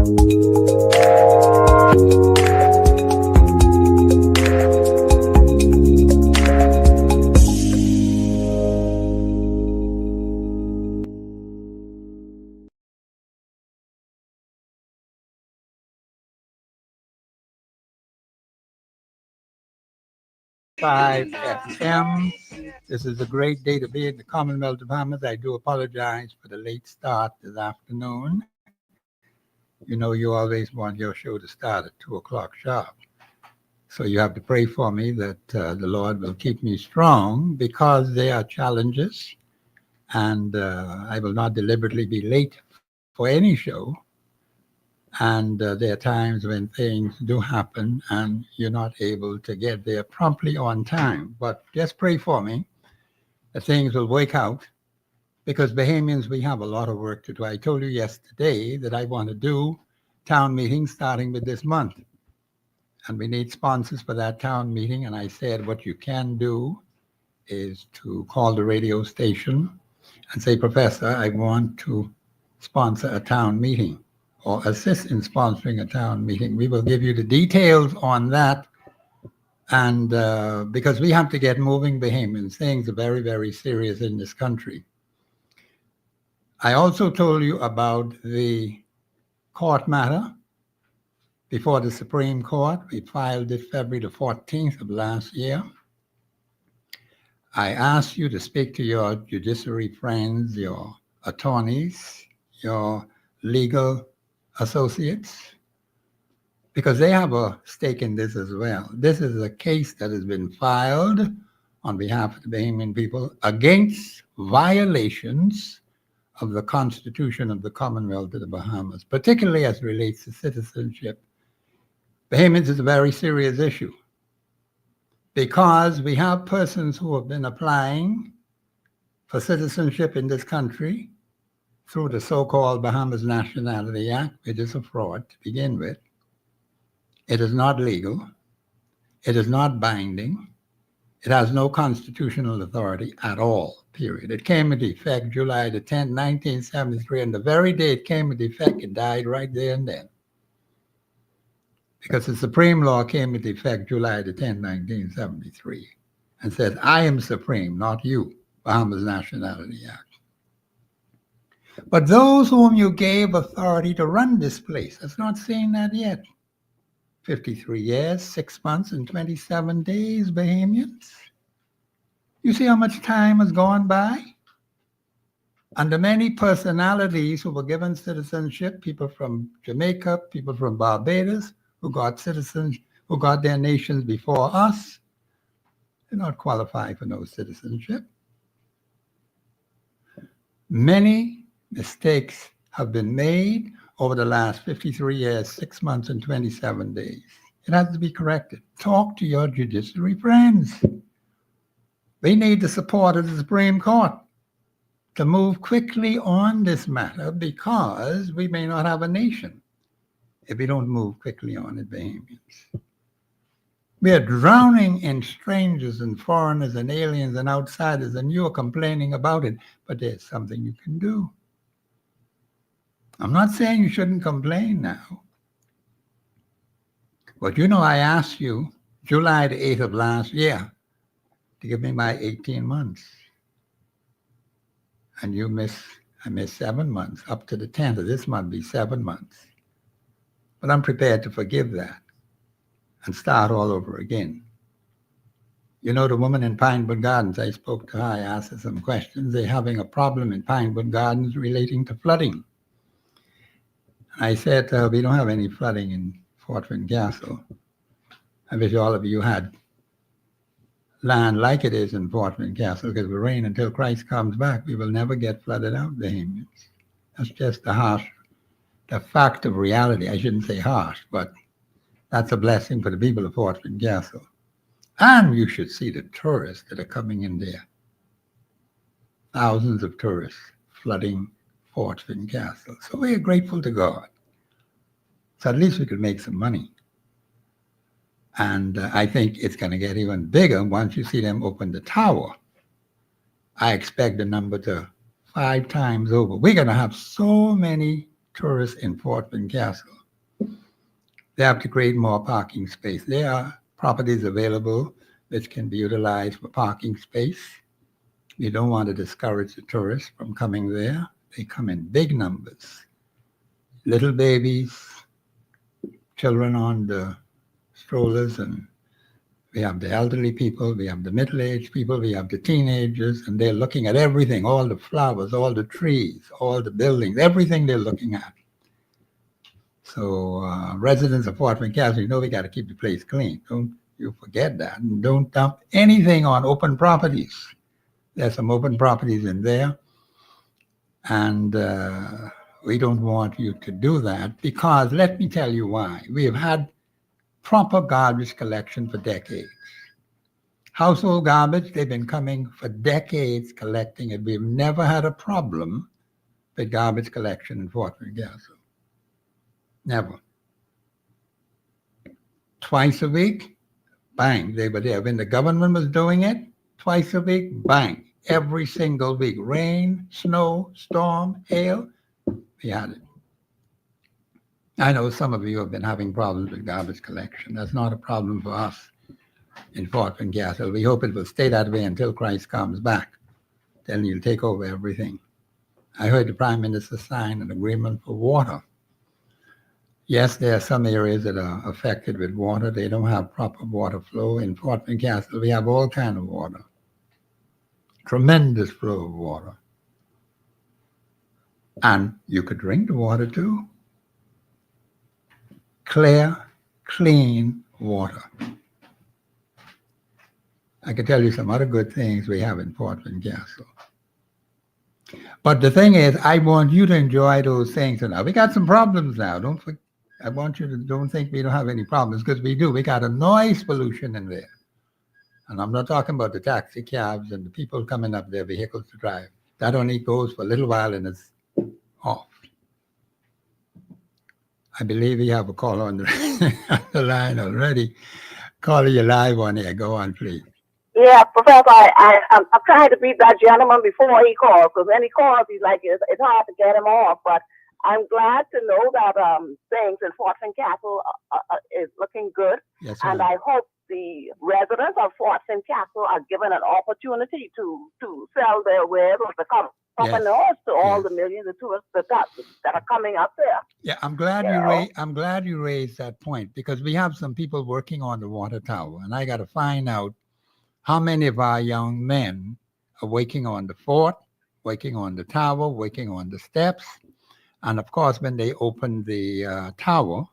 Five FM. This is a great day to be in the Commonwealth of Bahamas. I do apologize for the late start this afternoon. You know, you always want your show to start at 2 o'clock sharp. So you have to pray for me that the Lord will keep me strong because there are challenges, and I will not deliberately be late for any show. And there are times when things do happen and you're not able to get there promptly on time. But just pray for me that things will work out, because Bahamians, we have a lot of work to do. I told you yesterday that I want to do town meetings starting with this month. And we need sponsors for that town meeting. And I said, what you can do is to call the radio station and say, Professor, I want to sponsor a town meeting, or assist in sponsoring a town meeting. We will give you the details on that. And because we have to get moving, Bahamians, things are very, very serious in this country. I also told you about the court matter before the Supreme Court. We filed it February the 14th of last year. I asked you to speak to your judiciary friends, your attorneys, your legal associates, because they have a stake in this as well. This is a case that has been filed on behalf of the Bahamian people against violations of the Constitution of the Commonwealth of the Bahamas, particularly as it relates to citizenship. Bahamians is a very serious issue because we have persons who have been applying for citizenship in this country through the so-called Bahamas Nationality Act, which is a fraud to begin with. It is not legal. It is not binding. It has no constitutional authority at all, period. It came into effect July the 10th, 1973, and the very day it came into effect, it died right there and then. Because the Supreme Law came into effect July the 10th, 1973, and said, I am supreme, not you, Bahamas Nationality Act. But those whom you gave authority to run this place, that's not saying that yet. 53 years, 6 months, and 27 days, Bahamians. You see how much time has gone by? And the many personalities who were given citizenship, people from Jamaica, people from Barbados, who got citizens, who got their nations before us, did not qualify for no citizenship. Many mistakes have been made over the last 53 years, 6 months, and 27 days. It has to be corrected. Talk to your judiciary friends. They need the support of the Supreme Court to move quickly on this matter, because we may not have a nation if we don't move quickly on it, Bahamians. We are drowning in strangers and foreigners and aliens and outsiders, and you are complaining about it, but there's something you can do. I'm not saying you shouldn't complain now. But you know, I asked you July the 8th of last year to give me my 18 months. And I missed 7 months. Up to the 10th of this month be 7 months. But I'm prepared to forgive that and start all over again. You know, the woman in Pinewood Gardens, I spoke to her, I asked her some questions. They're having a problem in Pinewood Gardens relating to flooding. I said, we don't have any flooding in Fort Castle. I wish all of you had land like it is in Fort Castle, because we rain until Christ comes back. We will never get flooded out, Bahamians. That's just the fact of reality. I shouldn't say harsh, but that's a blessing for the people of Fort Castle. And you should see the tourists that are coming in there. Thousands of tourists flooding Fort Castle. So we are grateful to God. So at least we could make some money. And I think it's going to get even bigger once you see them open the tower. I expect the number to 5 times over. We're going to have so many tourists in Fort Wayne Castle. They have to create more parking space. There are properties available which can be utilized for parking space. You don't want to discourage the tourists from coming there. They come in big numbers. Little babies, children on the strollers, and we have the elderly people, we have the middle-aged people, we have the teenagers, and they're looking at everything, all the flowers, all the trees, all the buildings, everything they're looking at. So residents of Fort Wayne Castle, you know we got to keep the place clean. Don't you forget that. And don't dump anything on open properties. There's some open properties in there, and we don't want you to do that because let me tell you why. We have had proper garbage collection for decades. Household garbage, they've been coming for decades collecting it. We've never had a problem with garbage collection in Fort Wayne Castle. Never. Twice a week, bang, they were there. When the government was doing it, twice a week, bang, every single week. Rain, snow, storm, hail, we had it. I know some of you have been having problems with garbage collection. That's not a problem for us in Fort Wayne Castle. We hope it will stay that way until Christ comes back. Then he'll take over everything. I heard the Prime Minister sign an agreement for water. Yes, there are some areas that are affected with water. They don't have proper water flow. In Fort Wayne Castle, we have all kinds of water. Tremendous flow of water. And you could drink the water too. Clear, clean water. I could tell you some other good things we have in Fort Wayne Castle. But the thing is, I want you to enjoy those things. And now we got some problems now. I want you to don't think we don't have any problems because we do. We got a noise pollution in there. And I'm not talking about the taxi cabs and the people coming up their vehicles to drive. That only goes for a little while and it's off. I believe we have a call on the line already. Caller, you live on here. Go on, please. Yeah, Professor, I'm trying to beat that gentleman before he calls, because when he calls, he's like, it's hard to get him off. But I'm glad to know that things in Fort Wayne Castle is looking good. Yes, and I hope the residents of Fort Wayne Castle are given an opportunity to sell their wares or to come up and north to all the millions of tourists that are coming up there. Yeah, I'm glad you raised that point because we have some people working on the water tower, and I got to find out how many of our young men are working on the fort, working on the tower, working on the steps. And of course, when they open the tower,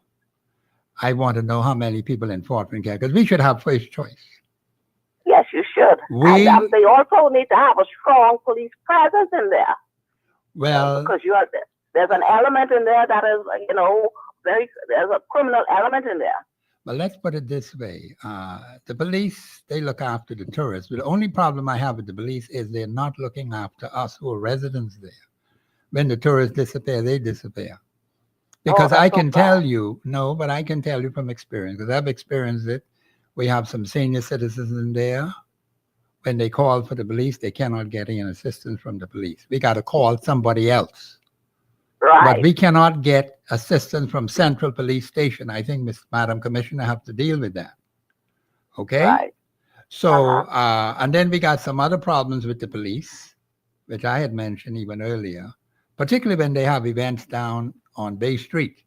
I want to know how many people in Fort Wayne Castle, because we should have first choice. Yes, you should. And they also need to have a strong police presence in there. Well, because there's an element in there that is, there's a criminal element in there. But let's put it this way. The police, they look after the tourists. But the only problem I have with the police is they're not looking after us who are residents there. When the tourists disappear, they disappear. Because I can tell you, but I can tell you from experience, because I've experienced it. We have some senior citizens in there. When they call for the police, they cannot get any assistance from the police. We got to call somebody else. Right. But we cannot get assistance from Central Police Station. I think, Madam Commissioner, have to deal with that. Okay? Right. So, and then we got some other problems with the police, which I had mentioned even earlier, particularly when they have events down on Bay Street.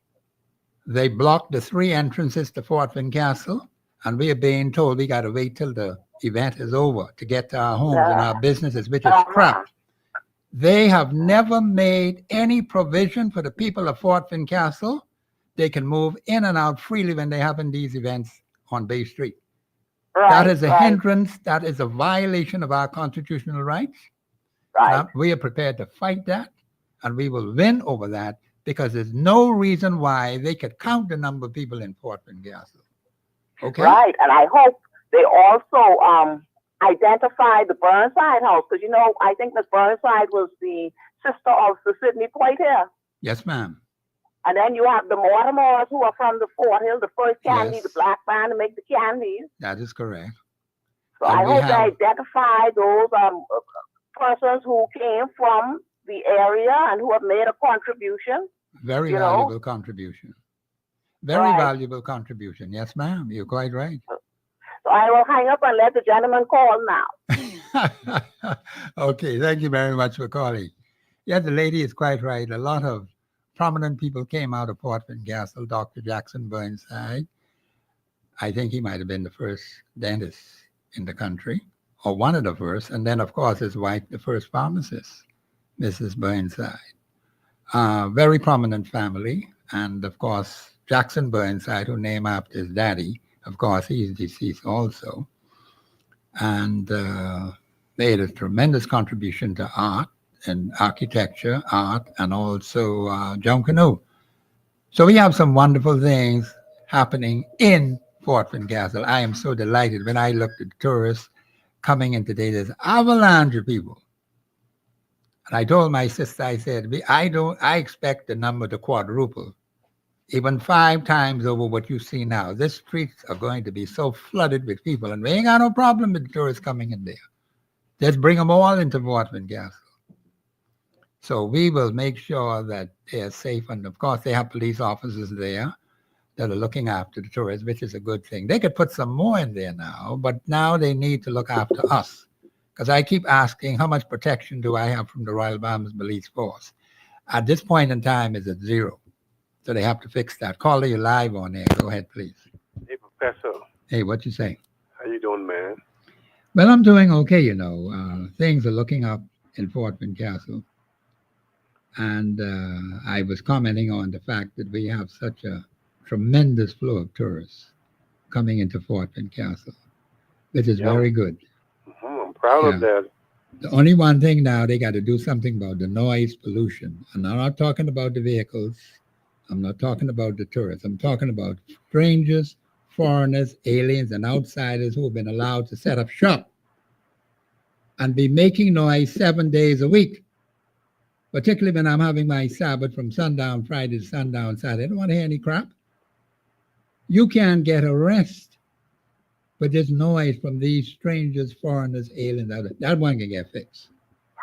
They block the 3 entrances to Fort Wayne Castle, and we are being told we got to wait till the event is over to get to our homes and our businesses, which is crap. They have never made any provision for the people of Fort Wayne Castle. They can move in and out freely when they have these events on Bay Street. Right, that is a hindrance. That is a violation of our constitutional rights. Right. We are prepared to fight that, and we will win over that because there's no reason why they could count the number of people in Fort Wayne Castle. Okay? Right, and I hope they also identify the Burnside house, because I think Miss Burnside was the sister of the Sidney Poitier. Yes, ma'am. And then you have the Mortimers who are from the Fort Hill, the first candy, the black man to make the candies. That is correct. So I hope they identify those persons who came from the area and who have made a contribution Very you know. valuable contribution. Very Right. valuable contribution. Yes, ma'am. You're quite right. So I will hang up and let the gentleman call now. Okay, thank you very much for calling. Yeah, the lady is quite right. A lot of prominent people came out of Fort Castle. Dr. Jackson Burnside, I think he might have been the first dentist in the country, or one of the first. And then, of course, his wife, the first pharmacist, Mrs. Burnside. Very prominent family. And, of course, Jackson Burnside, who named after his daddy, of course, he's deceased also. And made a tremendous contribution to art and architecture, art, and also John Canoe. So we have some wonderful things happening in Fort Castle. I am so delighted when I looked at tourists coming in today. There's avalanche of people. And I told my sister, I said, I expect the number to quadruple, even 5 times over what you see now. The streets are going to be so flooded with people, and we ain't got no problem with tourists coming in there. Just bring them all into Fort Castle. So we will make sure that they are safe. And of course, they have police officers there that are looking after the tourists, which is a good thing. They could put some more in there now, but now they need to look after us. Because I keep asking, how much protection do I have from the Royal Bahamas Police Force? At this point in time, it's at 0. So they have to fix that. Caller, you live on air. Go ahead, please. Hey, Professor. Hey, what you say? How you doing, man? Well, I'm doing okay, you know. Things are looking up in Fort Castle. And I was commenting on the fact that we have such a tremendous flow of tourists coming into Fort Castle, which is very good. I'm proud of that. The only one thing now, they got to do something about the noise pollution. And I'm not talking about the vehicles. I'm not talking about the tourists. I'm talking about strangers, foreigners, aliens, and outsiders who have been allowed to set up shop and be making noise 7 days a week. Particularly when I'm having my Sabbath from sundown Friday to sundown Saturday. I don't want to hear any crap. You can't get a rest with this noise from these strangers, foreigners, aliens. That one can get fixed.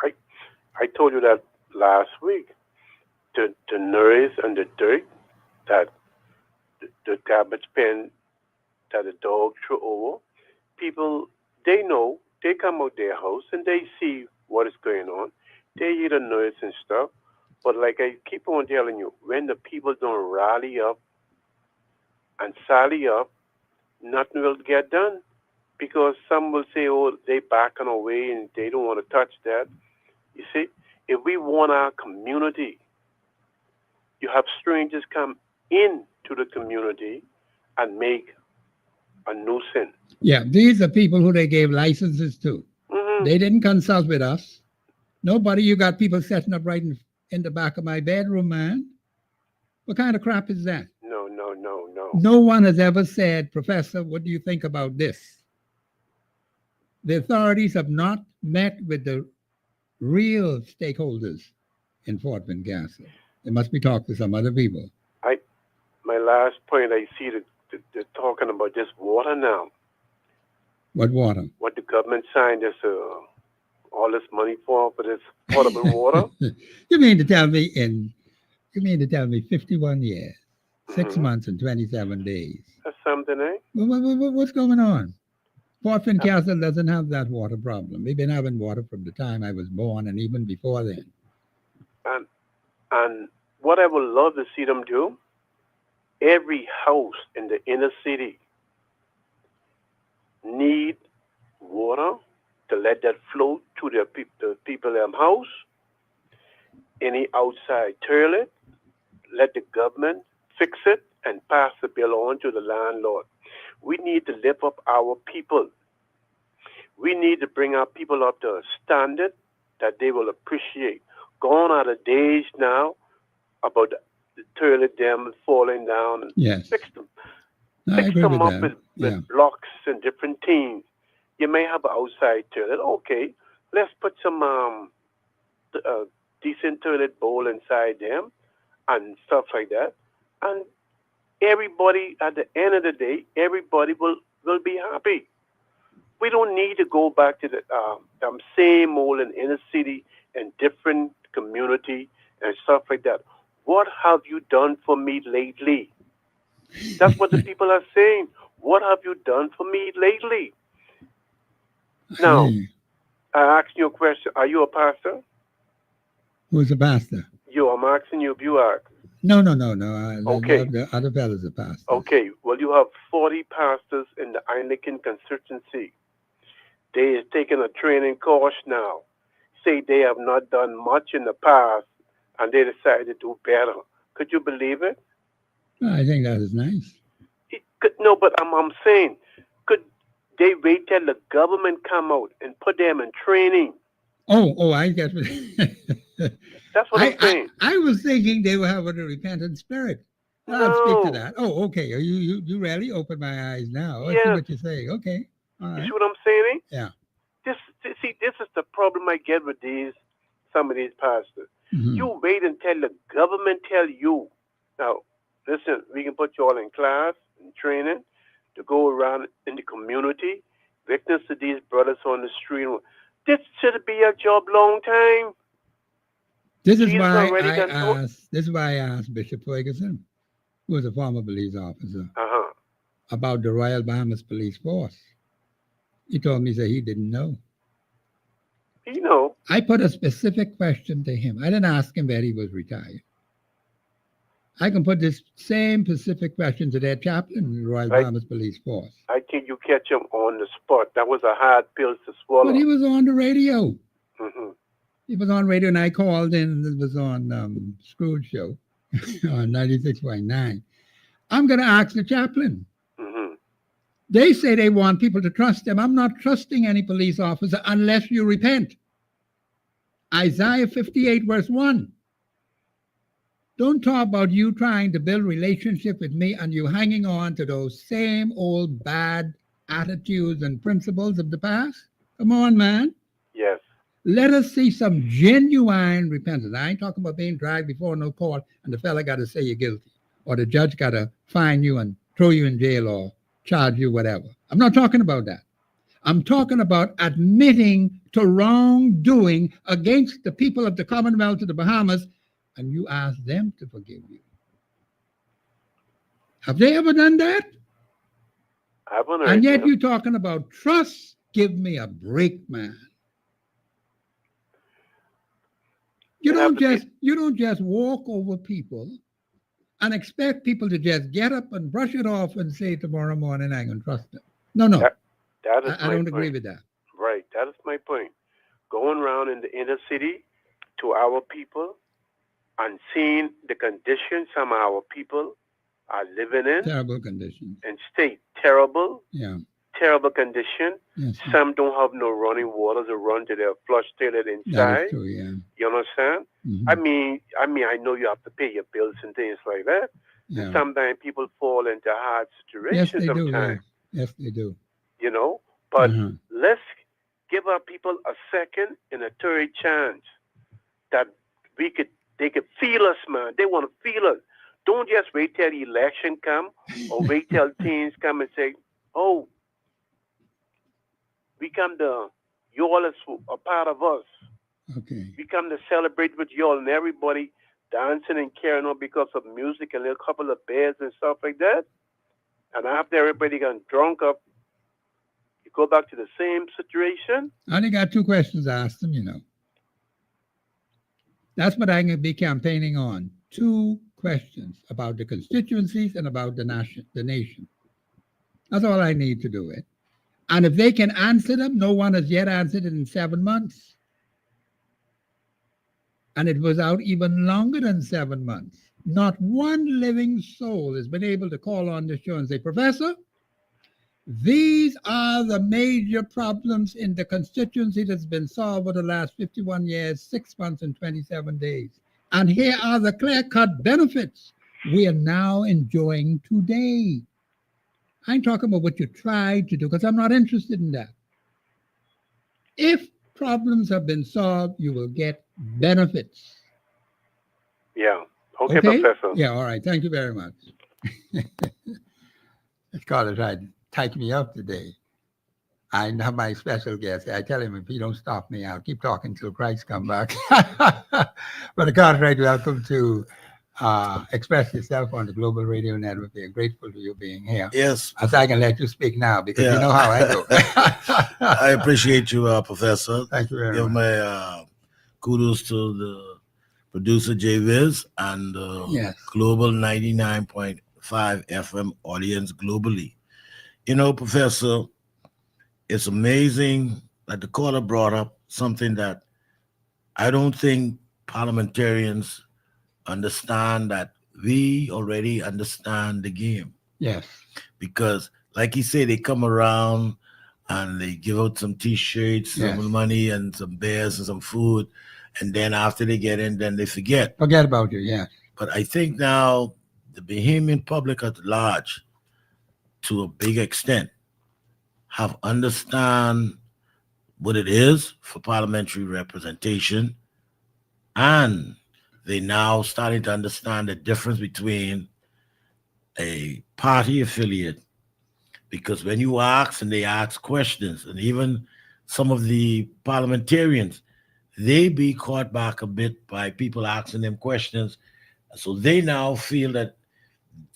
I told you that last week. The noise and the dirt that the garbage bin that the dog threw over, people, they know, they come out their house and they see what is going on. They hear the noise and stuff. But like I keep on telling you, when the people don't rally up and sally up, nothing will get done. Because some will say, oh, they backing away and they don't want to touch that. You see, if we want our community, you have strangers come into the community and make a nuisance. Yeah, these are people who they gave licenses to. Mm-hmm. They didn't consult with us. Nobody. You got people setting up right in the back of my bedroom, man. What kind of crap is that? No. No one has ever said, Professor, what do you think about this? The authorities have not met with the real stakeholders in Fort Castle. They must be talking to some other people. My last point, I see that they're talking about this water now. What water? What the government signed this all this money for this potable water. You mean to tell me 51 years, 6 months and 27 days? That's something, eh? What's going on? Fort Castle doesn't have that water problem. We've been having water from the time I was born and even before then. And what I would love to see them do, every house in the inner city need water to let that flow to the people in their house. Any outside toilet, let the government fix it and pass the bill on to the landlord. We need to lift up our people. We need to bring our people up to a standard that they will appreciate. Gone are the days now about the toilet dam falling down and yes. Fix them. I agree them with up that. with blocks and different things. You may have an outside toilet. Okay, let's put some decent toilet bowl inside them and stuff like that. And everybody, at the end of the day, everybody will be happy. We don't need to go back to the same old in inner city and different community and stuff like that. what have you done for me lately? That's what the people are saying. What have you done for me lately? Now, Hey, I asked you a question. Are you a pastor? who's a pastor? I'm asking you if you are. No. Okay. The other fellows are pastors. Okay. Well, you have 40 pastors in the Anglican constituency. They is taking a training course now. Say they have not done much in the past, and they decided to do better. Could you believe it? I think that is nice. No, but I'm saying, could they wait till the government come out and put them in training? I get it. That's what I'm saying. I was thinking they were having a repentant spirit. I'll speak to No. that. Oh, okay. You really opened my eyes now. I see Yes. what you're saying. Okay. All You right. see what I'm saying? Yeah. This is the problem I get with some of these pastors. Mhm. You wait until the government tell you. Now, listen, we can put you all in class and training to go around in the community, witness to these brothers on the street. This should be your job long time. This is Jesus why already I done told. asked. This is why I asked Bishop Ferguson, who was a former police officer, Uh-huh. about the Royal Bahamas Police Force. He told me that he didn't know. You know, I put a specific question to him. I didn't ask him where he was retired. I can put this same specific question to their chaplain in the Royal like Bahamas Police Force. I think you catch him on the spot. That was a hard pill to swallow. But he was on the radio. Mm-hmm. He was on radio, and I called in. It was on Scrooge Show on 96.9. I'm going to ask the chaplain. Mm-hmm. They say they want people to trust them. I'm not trusting any police officer unless you repent. Isaiah 58, verse 1. Don't talk about you trying to build relationship with me and you hanging on to those same old bad attitudes and principles of the past. Come on, man. Yes. Let us see some genuine repentance. I ain't talking about being dragged before no court and the fella got to say you're guilty or the judge got to fine you and throw you in jail or charge you whatever. I'm not talking about that. I'm talking about admitting to wrongdoing against the people of the Commonwealth of the Bahamas, and you ask them to forgive you. Have they ever done that? I haven't heard And yet them. you're talking about trust. Give me a break, man. You don't just walk over people and expect people to just get up and brush it off and say tomorrow morning I can trust them. No. That is I don't agree with that. Right. That is my point. Going around in the inner city to our people and seeing the conditions some of our people are living in. Terrible conditions. And state terrible. Yeah. Terrible condition. Yes. Some don't have no running water to run to their flush toilet inside. That is true, yeah. You understand? Mm-hmm. I know you have to pay your bills and things like that. Yeah. And sometimes people fall into hard situations. Yes, they do. Sometimes. Yeah. Yes, they do. You know, but Uh-huh. let's give our people a second and a third chance that they could feel us, man. They want to feel us. Don't just wait till the election come or wait till things come and say, oh, we come to, you all is a part of us. Okay. We come to celebrate with you all and everybody dancing and carrying on because of music and a couple of beers and stuff like that. And after everybody got drunk up, you go back to the same situation. I only got two questions I asked them, you know. That's what I'm going to be campaigning on. Two questions about the constituencies and about the nation. That's all I need to do it. And if they can answer them, no one has yet answered it in 7 months. And it was out even longer than 7 months. Not one living soul has been able to call on the show and say, Professor, these are the major problems in the constituency that's been solved over the last 51 years, 6 months, and 27 days. And here are the clear-cut benefits we are now enjoying today. I ain't talking about what you tried to do, because I'm not interested in that. If problems have been solved, you will get benefits. Yeah. Okay, Professor. Yeah, all right. Thank you very much. Carter tried to type me up today. I have my special guest. I tell him if he don't stop me, I'll keep talking till Christ come back. Brother Cartwright, welcome to express yourself on the Global Radio Network. We are grateful to you being here. Yes. As I can let you speak now because you Yeah. know how I do. I appreciate you, Professor. Thank you very Give much. my kudos to the producer J Viz and Yes. Global 99.5 FM audience globally. You know, Professor, it's amazing that the caller brought up something that I don't think parliamentarians understand, that we already understand the game. Yes. Because, like he said, they come around and they give out some T-shirts, Yes. some money, and some beers and some food, and then after they get in, then they forget. Forget about you. Yes. But I think now the Bahamian public at large, to a big extent, have understand what it is for parliamentary representation, and they now starting to understand the difference between a party affiliate, because when you ask and they ask questions, and even some of the parliamentarians, they be caught back a bit by people asking them questions. So they now feel that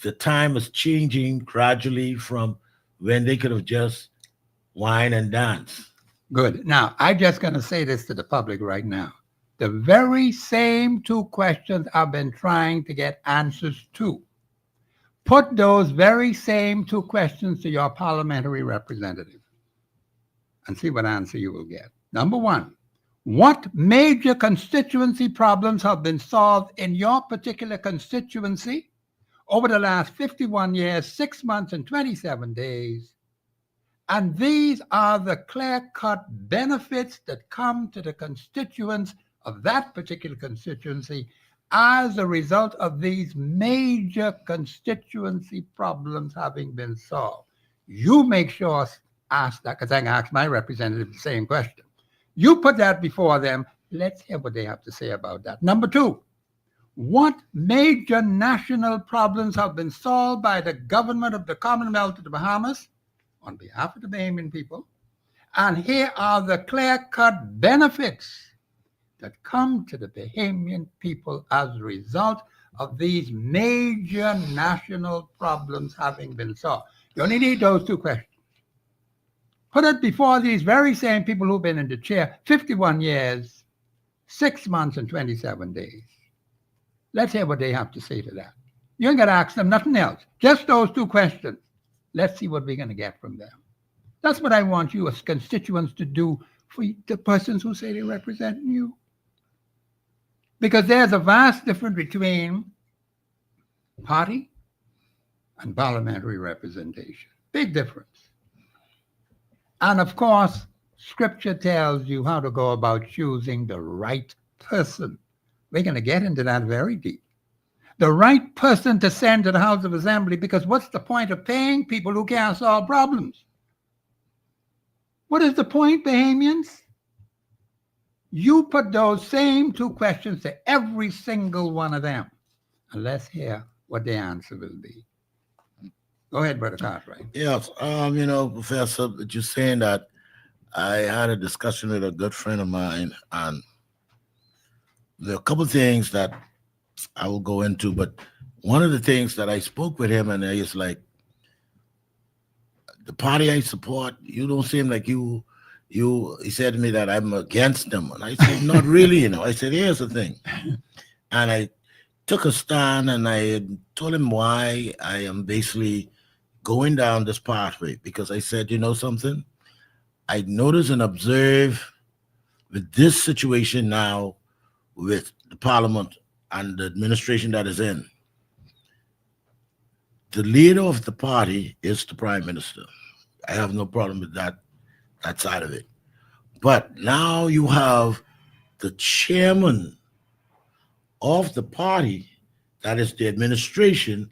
the time is changing gradually from when they could have just wine and dance. Good. Now, I'm just going to say this to the public right now. The very same two questions I've been trying to get answers to. Put those very same two questions to your parliamentary representative and see what answer you will get. Number one, what major constituency problems have been solved in your particular constituency over the last 51 years, 6 months, and 27 days? And these are the clear-cut benefits that come to the constituents of that particular constituency as a result of these major constituency problems having been solved. You make sure ask that, because I can ask my representative the same question. You put that before them. Let's hear what they have to say about that. Number two, what major national problems have been solved by the government of the Commonwealth of the Bahamas on behalf of the Bahamian people? And here are the clear-cut benefits that come to the Bahamian people as a result of these major national problems having been solved. You only need those two questions. Put it before these very same people who've been in the chair 51 years, 6 months, and 27 days. Let's hear what they have to say to that. You ain't got to ask them nothing else. Just those two questions. Let's see what we're going to get from them. That's what I want you as constituents to do for the persons who say they represent you. Because there's a vast difference between party and parliamentary representation. Big difference. And of course, scripture tells you how to go about choosing the right person. We're going to get into that very deep. The right person to send to the House of Assembly, because what's the point of paying people who can't solve problems? What is the point, Bahamians? You put those same two questions to every single one of them, and let's hear what the answer will be. Go ahead, Brother Cartwright. Yes, you know, Professor, you're saying that I had a discussion with a good friend of mine, and there are a couple of things that I will go into, but one of the things that I spoke with him, and he's like, the party I support, you don't seem like he said to me that I'm against them. And I said, not really, you know. I said, here's the thing. And I took a stand and I told him why I am basically going down this pathway, because I said, you know something? I notice and observe with this situation now with the parliament and the administration that is in, the leader of the party is the prime minister. I have no problem with that side of it. But now you have the chairman of the party, that is the administration,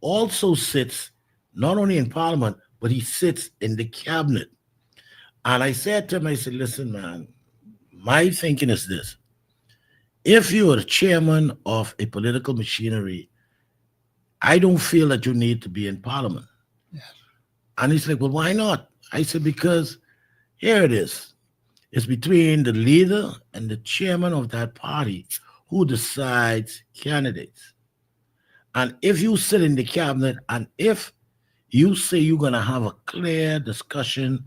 also sits not only in parliament, but he sits in the cabinet. And I said to him, I said, listen, man, my thinking is this. If you are the chairman of a political machinery, I don't feel that you need to be in parliament. Yes. And he's like, well, why not? I said, because here it is. It's between the leader and the chairman of that party who decides candidates. And if you sit in the cabinet and if you say you're going to have a clear discussion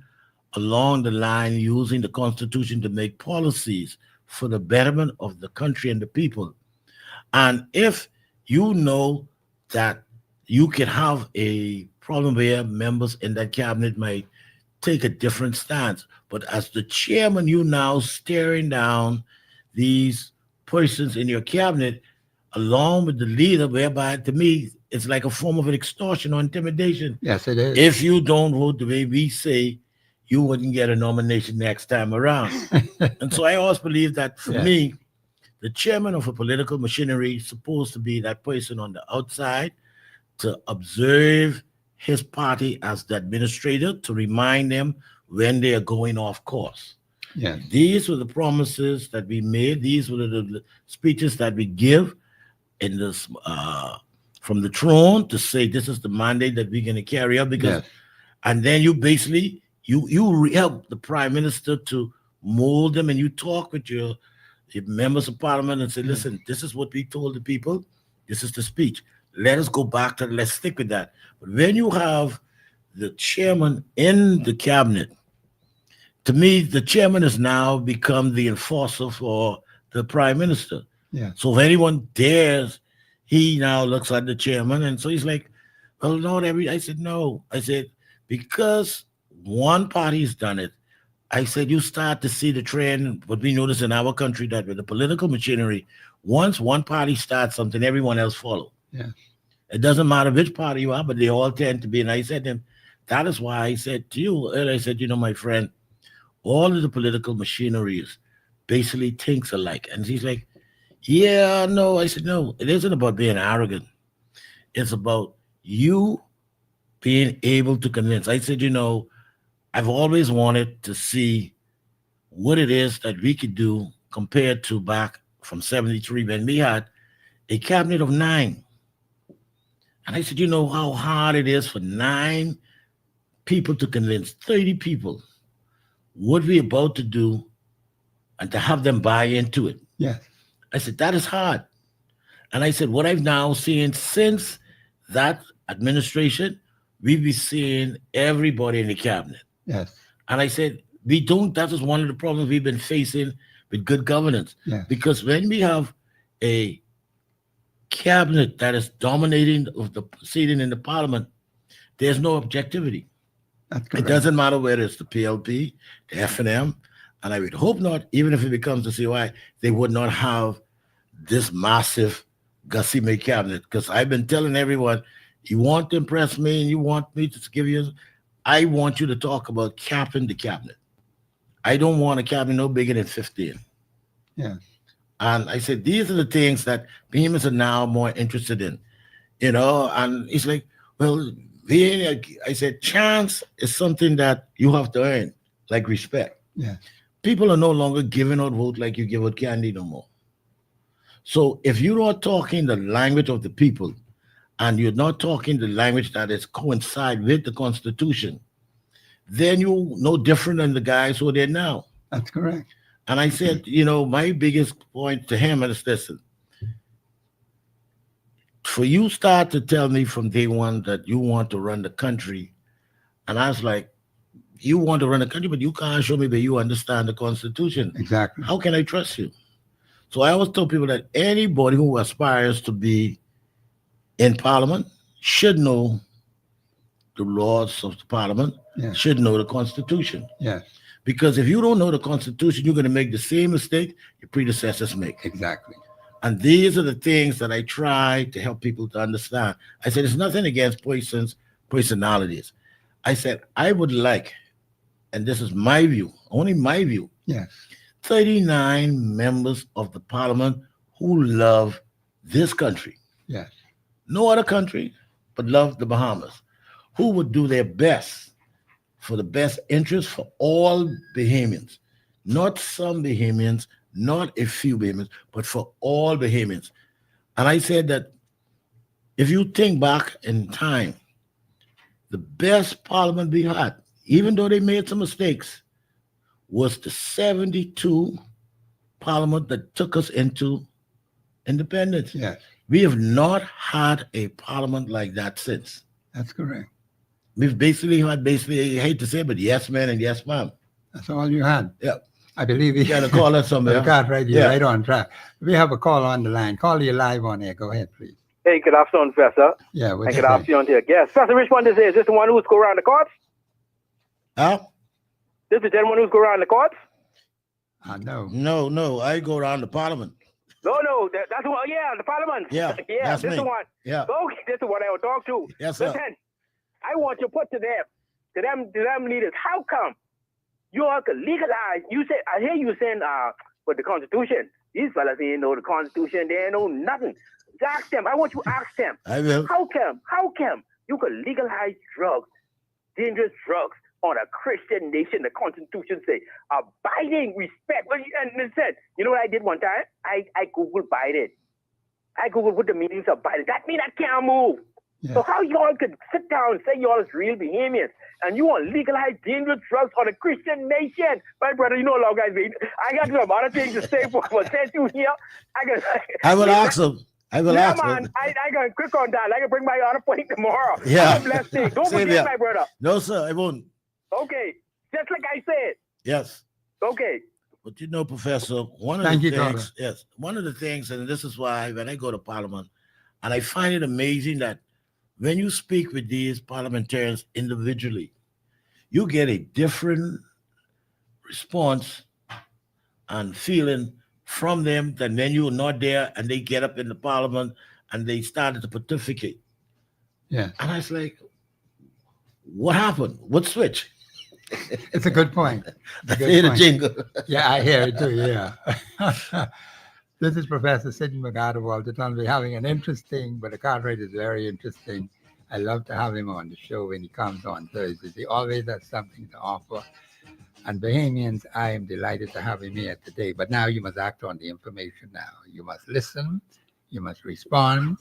along the line using the Constitution to make policies for the betterment of the country and the people, and if you know that you can have a problem where members in that cabinet might take a different stance, but as the chairman, you now staring down these persons in your cabinet along with the leader, whereby to me it's like a form of an extortion or intimidation. Yes, it is. If you don't vote the way we say, you wouldn't get a nomination next time around. And so I always believe that for Yeah. me, the chairman of a political machinery is supposed to be that person on the outside to observe his party as the administrator, to remind them when they are going off course. Yes. These were the promises that we made. These were the speeches that we give in this from the throne to say this is the mandate that we're going to carry out. Because, Yes. and then you basically you help the prime minister to mold them, and you talk with your members of parliament and say, listen, this is what we told the people. This is the speech. Let us go back to, let's stick with that. But when you have the chairman in the cabinet, to me, the chairman has now become the enforcer for the prime minister. Yeah. So if anyone dares, he now looks at the chairman, and so he's like, well, not every, I said, no. I said, because one party's done it, I said, you start to see the trend, what we notice in our country, that with the political machinery, once one party starts something, everyone else follow. Yeah. It doesn't matter which party you are, but they all tend to be. And I said to him, that is why I said to you earlier, I said, my friend, all of the political machineries basically thinks alike. And he's like, yeah, no. I said, no, it isn't about being arrogant. It's about you being able to convince. I said, I've always wanted to see what it is that we could do compared to back from 73 when we had a cabinet of 9. And I said, how hard it is for 9 people to convince 30 people what we're about to do and to have them buy into it. Yes. I said, that is hard. And I said, what I've now seen since that administration, we've been seeing everybody in the cabinet. Yes. And I said, that is one of the problems we've been facing with good governance. Yeah. Because when we have a cabinet that is dominating of the seating in the parliament, there's no objectivity. That's It correct. doesn't matter whether it's the PLP, the F&M, and I would hope not, even if it becomes the CY, they would not have this massive Gassime cabinet. Because I've been telling everyone, you want to impress me and you want me to give you, I want you to talk about capping the cabinet. I don't want a cabinet no bigger than 15. Yeah. And I said, these are the things that behemoths are now more interested in, and he's like, well, I said, chance is something that you have to earn, like respect. Yeah. People are no longer giving out vote like you give out candy no more. So if you're not talking the language of the people and you're not talking the language that is coincide with the Constitution, then you're no different than the guys who are there now. That's correct. And I said, my biggest point to him is, listen, for you start to tell me from day one that you want to run the country, and I was like, you want to run the country, but you can't show me that you understand the Constitution. Exactly. How can I trust you? So I always tell people that anybody who aspires to be in Parliament should know the laws of the Parliament, Yeah. should know the Constitution. Yes. Because if you don't know the Constitution, you're going to make the same mistake your predecessors make. Exactly. And these are the things that I try to help people to understand. I said, it's nothing against persons' personalities. I said, I would like, and this is my view, only my view, Yes. 39 members of the parliament who love this country. Yes. No other country, but love the Bahamas, who would do their best for the best interest for all Bahamians, not some Bahamians, not a few Bahamians, but for all Bahamians. And I said that if you think back in time, the best parliament we had, even though they made some mistakes, was the 72 parliament that took us into independence. Yes. We have not had a parliament like that since. That's correct. We've basically had, I hate to say, but yes, man, and yes, ma'am. That's all you had. Yeah. I believe You got to call us somewhere. Cartwright, you're Yeah. right on track. We have a call on the line. Call you live on air. Go ahead, please. Hey, good afternoon, Professor. Yeah, And good afternoon to your guest. Professor, which one this is? Is this the one who's go around the courts? Huh? This is the gentleman who's go around the courts? No. No, I go around the parliament. No, that's the one. Yeah, the parliament. Yeah, that's this me. the one. Yeah. Okay, this is what I will talk to. Yes, sir. Listen, I want you to put to them leaders, how come you all could legalize? You said, I hear you saying, with the Constitution, these fellas ain't know the Constitution, they ain't know nothing. Ask them. I want you to ask them. I will. How come you could legalize drugs, dangerous drugs, on a Christian nation? The Constitution say abiding respect. Well, and it said, you know what I did one time? I Googled Biden. I Googled what the meanings of Biden. That means I can't move. Yeah. So how y'all could sit down and say y'all is real Bahamians and you want to legalize dangerous drugs on a Christian nation? My brother, you know, long guys, I got some other things to say for since you here. I will ask them. I will ask man, them. I got quick on that. I can bring my other point tomorrow. Yeah. Have a blessed day. Don't Same forget, here. my brother. No, sir, I won't. Okay. Just like I said. Yes. Okay. But you know, Professor, one of Thank the you, things, Doctor. yes, one of the things, and this is why when I go to Parliament, and I find it amazing that when you speak with these parliamentarians individually, you get a different response and feeling from them than when you're not there and they get up in the Parliament and they started to pontificate. Yeah. And I was like, what happened? What switch? It's a good point. I hear the jingle. Yeah, I hear it too. Yeah. This is Professor Sidney McGarter Walter. We're having an interesting, but the Cartwright is very interesting. I love to have him on the show when he comes on Thursdays. He always has something to offer. And Bahamians, I am delighted to have him here today. But now you must act on the information now. You must listen. You must respond.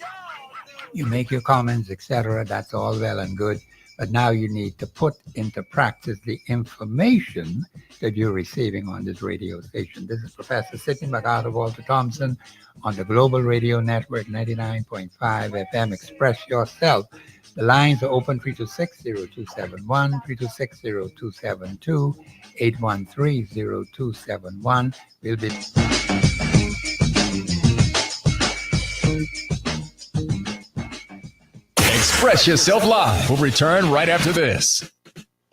You make your comments, etc. That's all well and good. But now you need to put into practice the information that you're receiving on this radio station. This is Professor Sidney McGarter Walter Thompson on the Global Radio Network 99.5 FM. Express yourself. The lines are open 326-0271, 326-0272, 813-0271. We'll be... Express yourself live. We'll return right after this.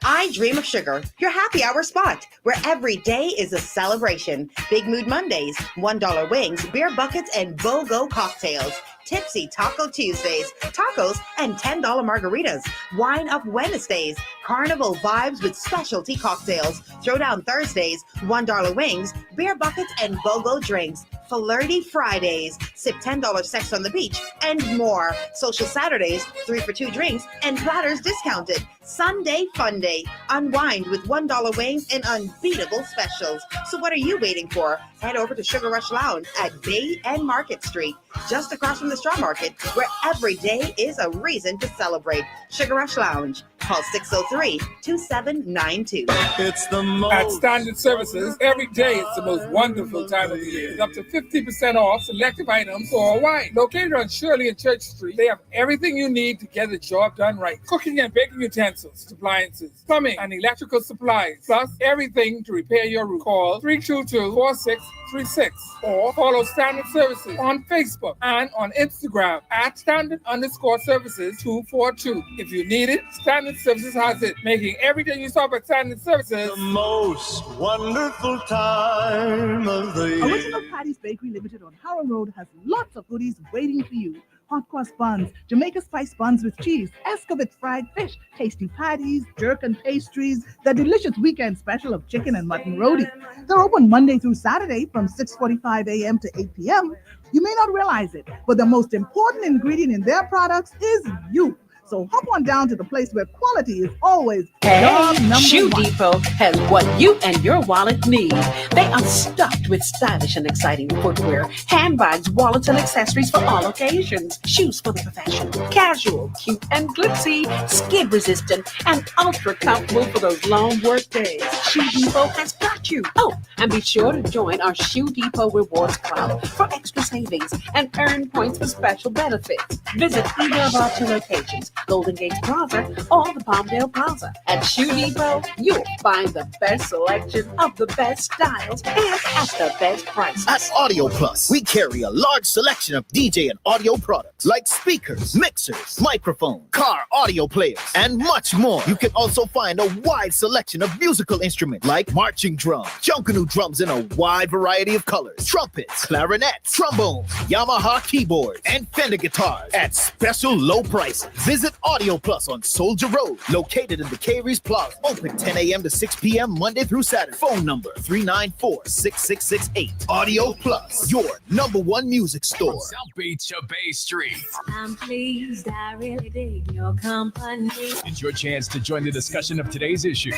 I Dream of Sugar, your happy hour spot, where every day is a celebration. Big Mood Mondays, $1 wings, beer buckets, and BOGO cocktails. Tipsy Taco Tuesdays, tacos and $10 margaritas. Wine Up Wednesdays, carnival vibes with specialty cocktails. Throwdown Thursdays, $1 wings, beer buckets, and BOGO drinks. Flirty Fridays, sip $10 sex on the beach, and more. Social Saturdays, 3 for 2 drinks and platters discounted. Sunday Fun Day, unwind with $1 wings and unbeatable specials. So what are you waiting for? Head over to Sugar Rush Lounge at Bay and Market Street, just across from the Straw Market, where every day is a reason to celebrate. Sugar Rush Lounge. Call 603-2792. It's the most. At Standard Services, every day is the most wonderful time of the year. With up to 50% off selective items for a wine. Located on Shirley and Church Street, they have everything you need to get the job done right. Cooking and baking utensils, appliances, plumbing and electrical supplies, plus everything to repair your roof. Call 322-4636 or follow Standard Services on Facebook and on Instagram at Standard_Services 242. If you need it, Standard Services has it, making everything you shop at Standard Services The most wonderful time of the year. Original Patty's Bakery Limited on Harrow Road has lots of goodies waiting for you. Hot cross buns, Jamaica spice buns with cheese, escovitch fried fish, tasty patties, jerk and pastries, the delicious weekend special of chicken and mutton roti. They're open Monday through Saturday from 6:45 a.m. to 8 p.m. You may not realize it, but the most important ingredient in their products is you. So hop on down to the place where quality is always job number Shoe one. Depot has what you and your wallet need. They are stuffed with stylish and exciting footwear, handbags, wallets, and accessories for all occasions. Shoes for the professional, casual, cute and glitzy, skid resistant, and ultra comfortable for those long work days. Shoe Depot has got Shoe. Oh, and be sure to join our Shoe Depot Rewards Club for extra savings and earn points for special benefits. Visit either of our 2 locations, Golden Gate Plaza or the Palmdale Plaza. At Shoe Depot, you'll find the best selection of the best styles and at the best prices. At Audio Plus, we carry a large selection of DJ and audio products like speakers, mixers, microphones, car audio players, and much more. You can also find a wide selection of musical instruments like marching drums, Junkanoo drums in a wide variety of colors, trumpets, clarinets, trombones, Yamaha keyboards, and Fender guitars at special low prices. Visit Audio Plus on Soldier Road, located in the Caries Plaza. Open 10 a.m. to 6 p.m. Monday through Saturday. Phone number 394-6668. Audio Plus, your #1 music store. From South Beach to Bay Street. I'm pleased, I really dig your company. It's your chance to join the discussion of today's issue.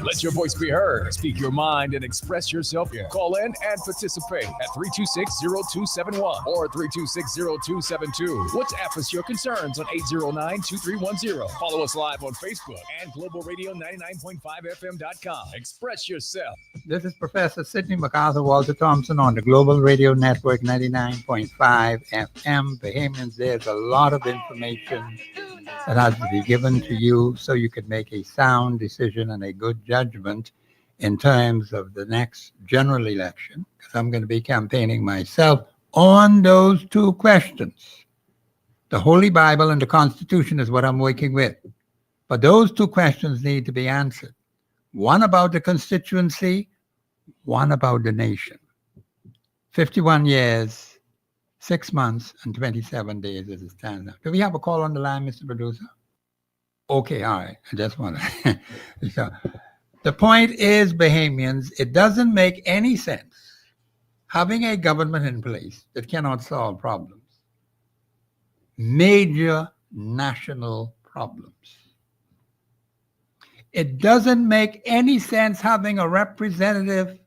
Let your voice be heard. Speak your mind and express yourself. Call in and participate at 326-0271 or 326-0272. WhatsApp us your concerns on 809-2310. Follow us live on Facebook and Global Radio 99.5FM.com. Express yourself. This is Professor Sidney MacArthur Walter Thompson on the Global Radio Network 99.5 FM. Bahamians, there's a lot of information that has to be given to you so you can make a sound decision and a good judgment in terms of the next general election, because I'm going to be campaigning myself on those 2 questions. The Holy Bible and the Constitution is what I'm working with. But those 2 questions need to be answered. One about the constituency, one about the nation. 51 years, 6 months, and 27 days as it stands now. Do we have a call on the line, Mr. Producer? Okay, all right. I just want to. So, the point is, Bahamians, it doesn't make any sense having a government in place that cannot solve problems. Major national problems. It doesn't make any sense having a representative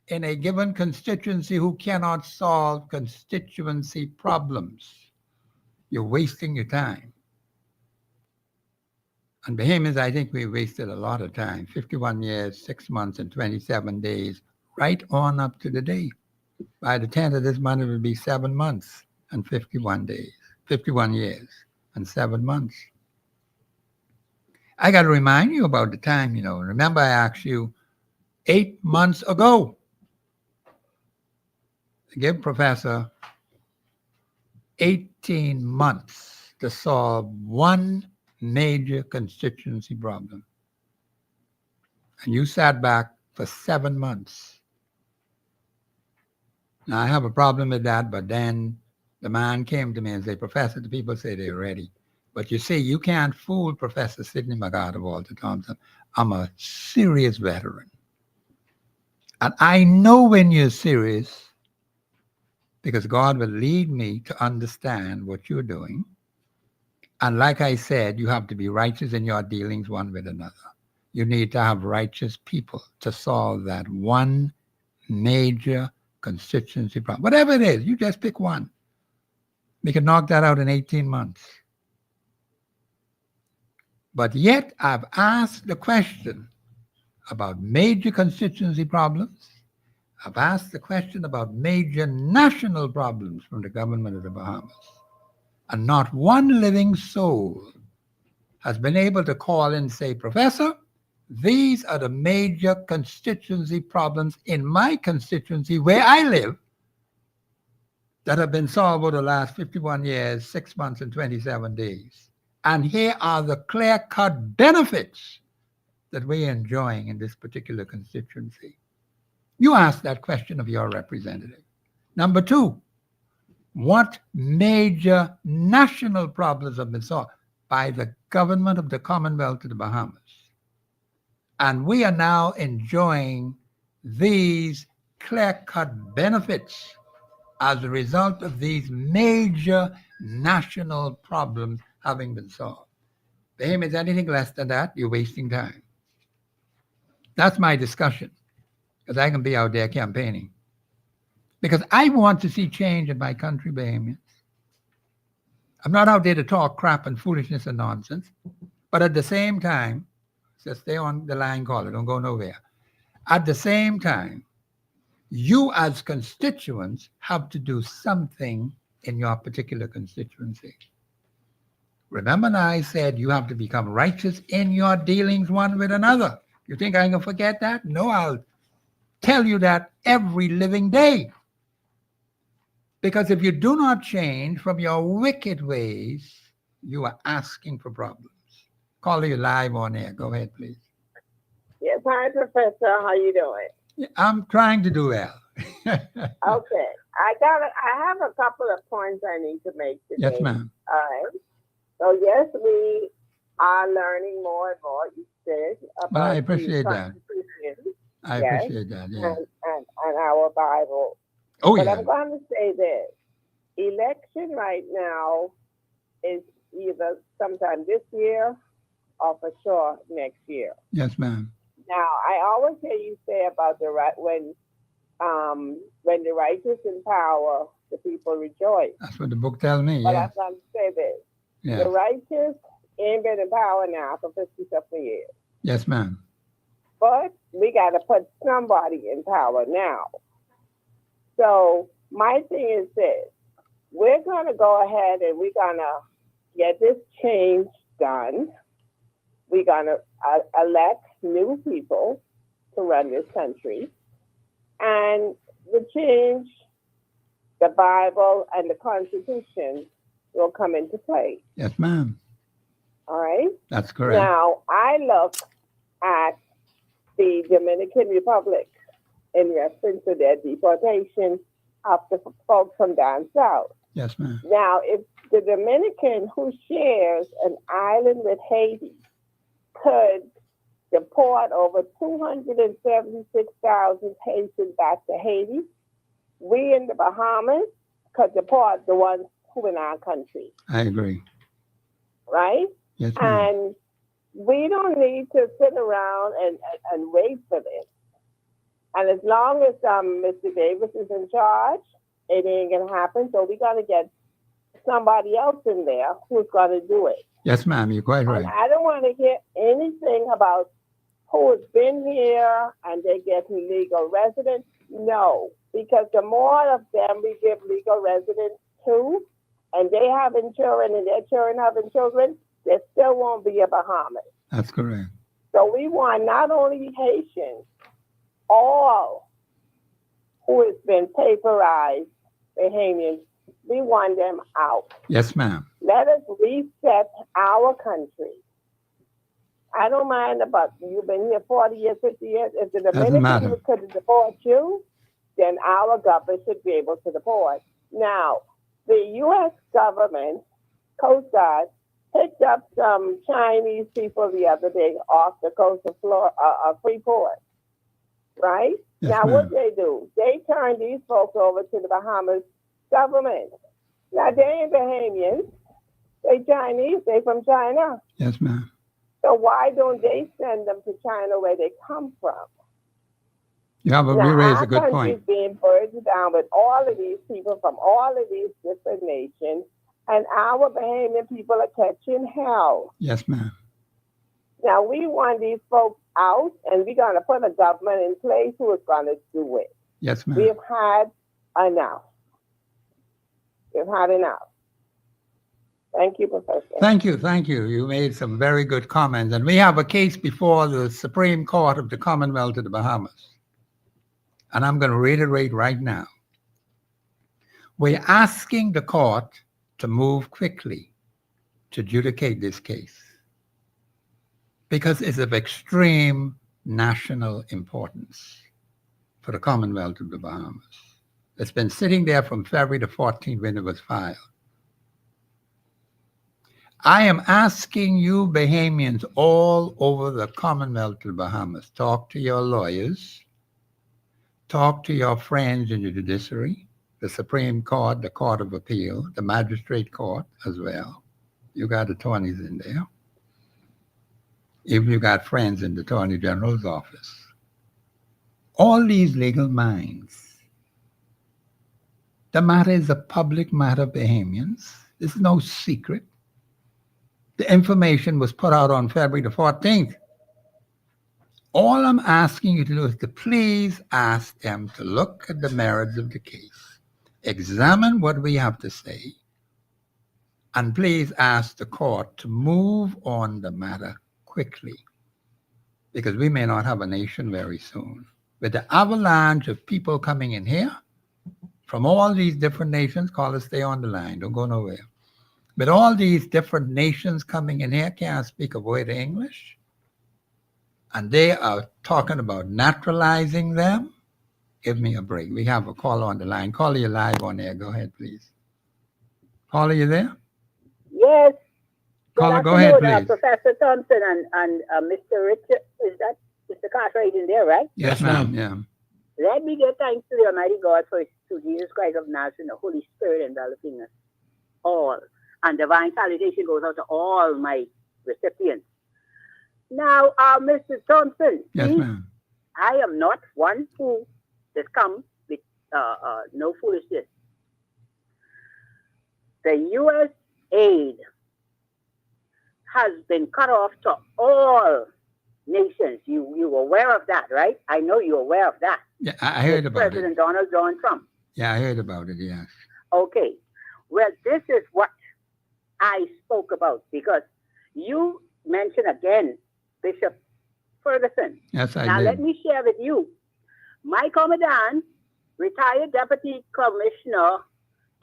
in a given constituency who cannot solve constituency problems. You're wasting your time. And Bahamians, I think we wasted a lot of time, 51 years, 6 months, and 27 days, right on up to the day. By the 10th of this month, it will be 7 months and 51 days, 51 years and 7 months. I got to remind you about the time, Remember I asked you 8 months ago, give Professor 18 months to solve one major constituency problem. And you sat back for 7 months. Now, I have a problem with that, but then the man came to me and said, Professor, the people say they're ready. But you see, you can't fool Professor Sidney MacArthur Walter Thompson. I'm a serious veteran. And I know when you're serious, because God will lead me to understand what you're doing. And like I said, you have to be righteous in your dealings one with another. You need to have righteous people to solve that one major constituency problem. Whatever it is, you just pick one. We can knock that out in 18 months. But yet I've asked the question about major constituency problems. I've asked the question about major national problems from the government of the Bahamas. And not one living soul has been able to call in and say, Professor, these are the major constituency problems in my constituency where I live that have been solved over the last 51 years, 6 months, and 27 days. And here are the clear-cut benefits that we're enjoying in this particular constituency. You ask that question of your representative. Number 2, what major national problems have been solved by the government of the Commonwealth of the Bahamas? And we are now enjoying these clear-cut benefits as a result of these major national problems having been solved. Bahamians, anything less than that, you're wasting time. That's my discussion, because I can be out there campaigning. Because I want to see change in my country, Bahamians. I'm not out there to talk crap and foolishness and nonsense, but at the same time, just stay on the line, caller, don't go nowhere. At the same time, you as constituents have to do something in your particular constituency. Remember now I said you have to become righteous in your dealings one with another. You think I'm going to forget that? No, I'll tell you that every living day. Because if you do not change from your wicked ways, you are asking for problems. Call you live on air. Go ahead, please. Yes, hi, Professor. How you doing? I'm trying to do well. Okay. I have a couple of points I need to make today. Yes, ma'am. All right. So yes, we are learning more and more each day about Well, I appreciate that. Constitution, I yes, appreciate that. Yeah. and our Bible. Oh, But yeah. I'm going to say this. Election right now is either sometime this year or for sure next year. Yes, ma'am. Now, I always hear you say about the right when the righteous in power, the people rejoice. That's what the book tells me. But Yeah. I'm going to say this: Yeah. the righteous ain't been in power now for 50-something years. Yes, ma'am. But we got to put somebody in power now. So my thing is this: we're going to go ahead and we're going to get this change done. We're going to elect new people to run this country. And the change, the Bible and the Constitution will come into play. Yes, ma'am. All right? That's correct. Now, I look at the Dominican Republic in reference to their deportation of the folks from down south. Yes, ma'am. Now, if the Dominican who shares an island with Haiti could deport over 276,000 Haitians back to Haiti, we in the Bahamas could deport the ones who in our country, I agree. right? Yes, ma'am. And we don't need to sit around and wait for this. And as long as Mr. Davis is in charge, it ain't going to happen. So we got to get somebody else in there who's going to do it. Yes, ma'am. You're quite right. And I don't want to hear anything about who has been here and they get legal residence. No, because the more of them we give legal residence to, and they having children and their children having children, there still won't be a Bahamas. That's correct. So we want not only Haitians, all who has been paperized, Bahamians, we want them out. Yes, ma'am. Let us reset our country. I don't mind about you've been here 40 years, 50 years. If the Doesn't matter. Dominicans could deport you, then our government should be able to deport. Now, the U.S. government, Coast Guard, picked up some Chinese people the other day off the coast of Freeport, right? Yes, now, ma'am. what they do, they turn these folks over to the Bahamas government. Now, they ain't Bahamians. They Chinese. They from China. Yes, ma'am. So why don't they send them to China where they come from? You have a, Now, you raise our a good country's point. being burdened down with all of these people from all of these different nations, and our Bahamian people are catching hell. Yes, ma'am. Now, we want these folks out, and we're going to put a government in place who is going to do it. Yes, ma'am. We've had enough. We've had enough. Thank you, Professor. Thank you. Thank you. You made some very good comments. And we have a case before the Supreme Court of the Commonwealth of the Bahamas. And I'm going to reiterate right now. We're asking the court to move quickly to adjudicate this case because it's of extreme national importance for the Commonwealth of the Bahamas. It's been sitting there from February the 14th when it was filed. I am asking you, Bahamians, all over the Commonwealth of the Bahamas, talk to your lawyers, talk to your friends in the judiciary, the Supreme Court, the Court of Appeal, the Magistrate Court as well. You got attorneys in there. Even you got friends in the Attorney General's office. All these legal minds. The matter is a public matter, Bahamians. This is no secret. The information was put out on February the 14th. All I'm asking you to do is to please ask them to look at the merits of the case, examine what we have to say, and please ask the court to move on the matter quickly, because we may not have a nation very soon. With the avalanche of people coming in here from all these different nations, call us, stay on the line, don't go nowhere. But all these different nations coming in here can't speak a word of English. And they are talking about naturalizing them. Give me a break. We have a caller on the line. Caller, you live on air. Go ahead, please. Caller, you there? Yes. Caller, go ahead, please. Professor Thompson and Mr. Richard, is that Mr. Cartwright in there, right? Yes, ma'am. Yeah. Let me give thanks to the Almighty God for to Jesus Christ of Nazareth and the Holy Spirit enveloping us all. And divine salutation goes out to all my recipients. Now, Mr. Thompson, yes, please, ma'am. I am not one who has come with no foolishness. The U.S. aid has been cut off to all nations. You aware of that, right? I know you're aware of that. Yeah, I heard about President Donald John Trump. Yeah, I heard about it, yes. Okay. Well, this is what I spoke about, because you mentioned again Bishop Ferguson. Yes, I now, did. let me share with you. My commandant, retired Deputy Commissioner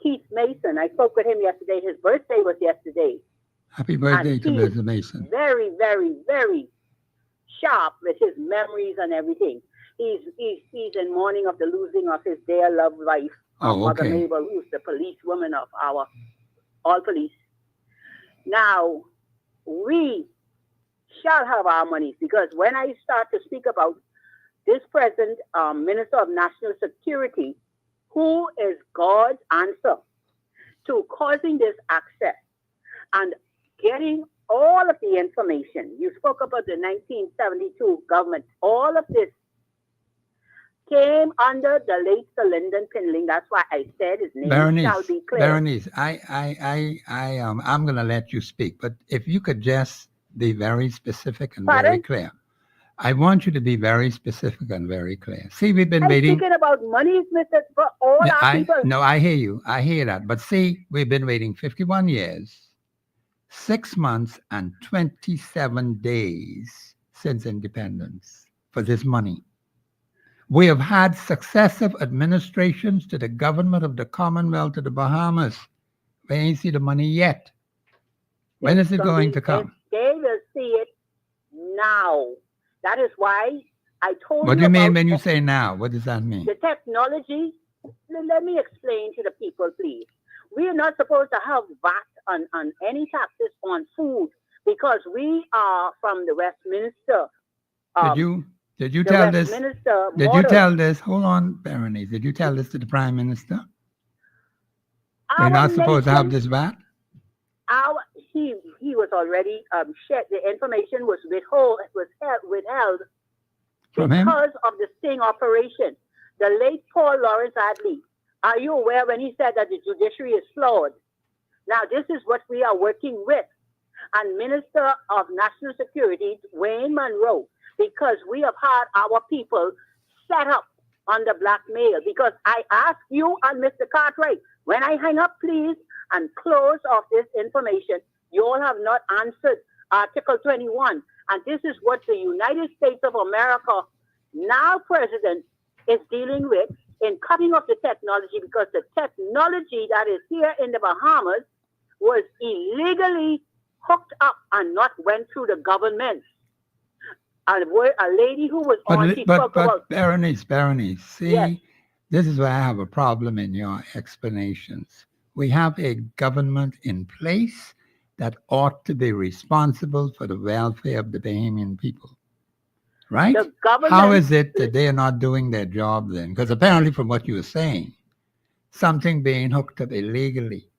Keith Mason, I spoke with him yesterday. His birthday was yesterday. Happy birthday to Mr. Mason. Very, very, very sharp with his memories and everything. He's in mourning of the losing of his dear loved wife, Mother Mabel, who's the police woman of our all police. Now, we shall have our monies, because when I start to speak about this present Minister of National Security, who is God's answer to causing this access and getting all of the information. You spoke about the 1972 government. All of this came under the late Sir Lyndon Pinling. That's why I said his name shall be clear. Berenice, I'm going to let you speak, but if you could just be very specific and very clear. I want you to be very specific and very clear. See, we've been waiting. Speaking about monies, Mr. For all our people. No, I hear you. I hear that. But see, we've been waiting 51 years, 6 months, and 27 days since independence for this money. We have had successive administrations to the government of the Commonwealth of the Bahamas. We ain't see the money yet. When is it going to come? They will see it now. That is why I told you. What do you mean when you say now? What does that mean? The technology. Let me explain to the people, please. We are not supposed to have VAT on any taxes on food, because we are from the Westminster. Did you tell this? Did you tell this? Hold on, Berenice. Did you tell this to the Prime Minister? We're not supposed to have this VAT? He was already shared. The information was withheld from him because of the sting operation. The late Paul Lawrence Adley. Are you aware when he said that the judiciary is flawed? Now, this is what we are working with. And Minister of National Security, Wayne Monroe, because we have had our people set up under blackmail. Because I ask you and Mr. Cartwright, when I hang up, please, and close off this information, you all have not answered Article 21. And this is what the United States of America, now President, is dealing with in cutting off the technology, because the technology that is here in the Bahamas was illegally hooked up and not went through the government. And a lady who was on, she spoke about... Berenice, see, yes. This is where I have a problem in your explanations. We have a government in place that ought to be responsible for the welfare of the Bahamian people. Right? The government, how is it that they are not doing their job then? Because apparently from what you were saying, something being hooked up illegally.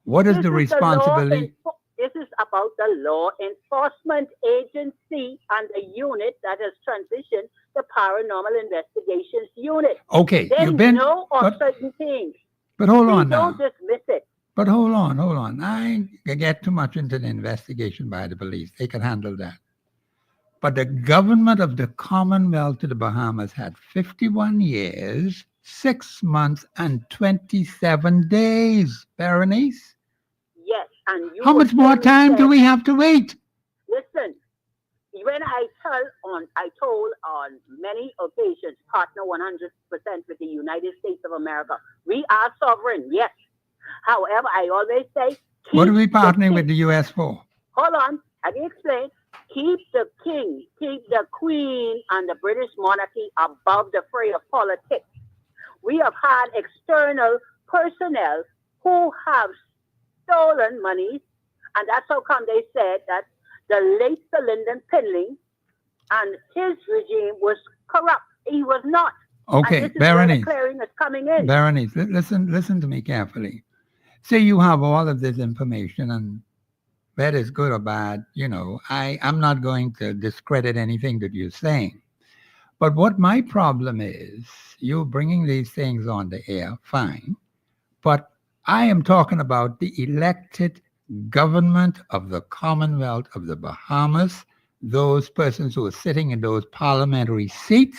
What is the responsibility? This is about the law enforcement agency and the unit that has transitioned the paranormal investigations unit. Okay, they know of certain things. But hold on now. Don't dismiss it. But hold on. I ain't get too much into the investigation by the police. They can handle that. But the government of the Commonwealth of the Bahamas had 51 years, 6 months, and 27 days, Berenice. Yes, and you How would much more tell me time do that- we have to wait? Listen, when I told on many occasions, partner 100% with the United States of America. We are sovereign, yes. However, I always say, What are we partnering with the U.S. for? hold on, I can explain. Keep the king, keep the queen and the British monarchy above the fray of politics. We have had external personnel who have stolen money, and that's how come they said that the late Sir Lyndon Pinley and his regime was corrupt. He was not. Okay, and this is Berenice. where the clearing is coming in. Berenice, listen to me carefully. Say you have all of this information, and whether it's good or bad, I'm not going to discredit anything that you're saying. But what my problem is, you bringing these things on the air, fine. But I am talking about the elected government of the Commonwealth of the Bahamas, those persons who are sitting in those parliamentary seats.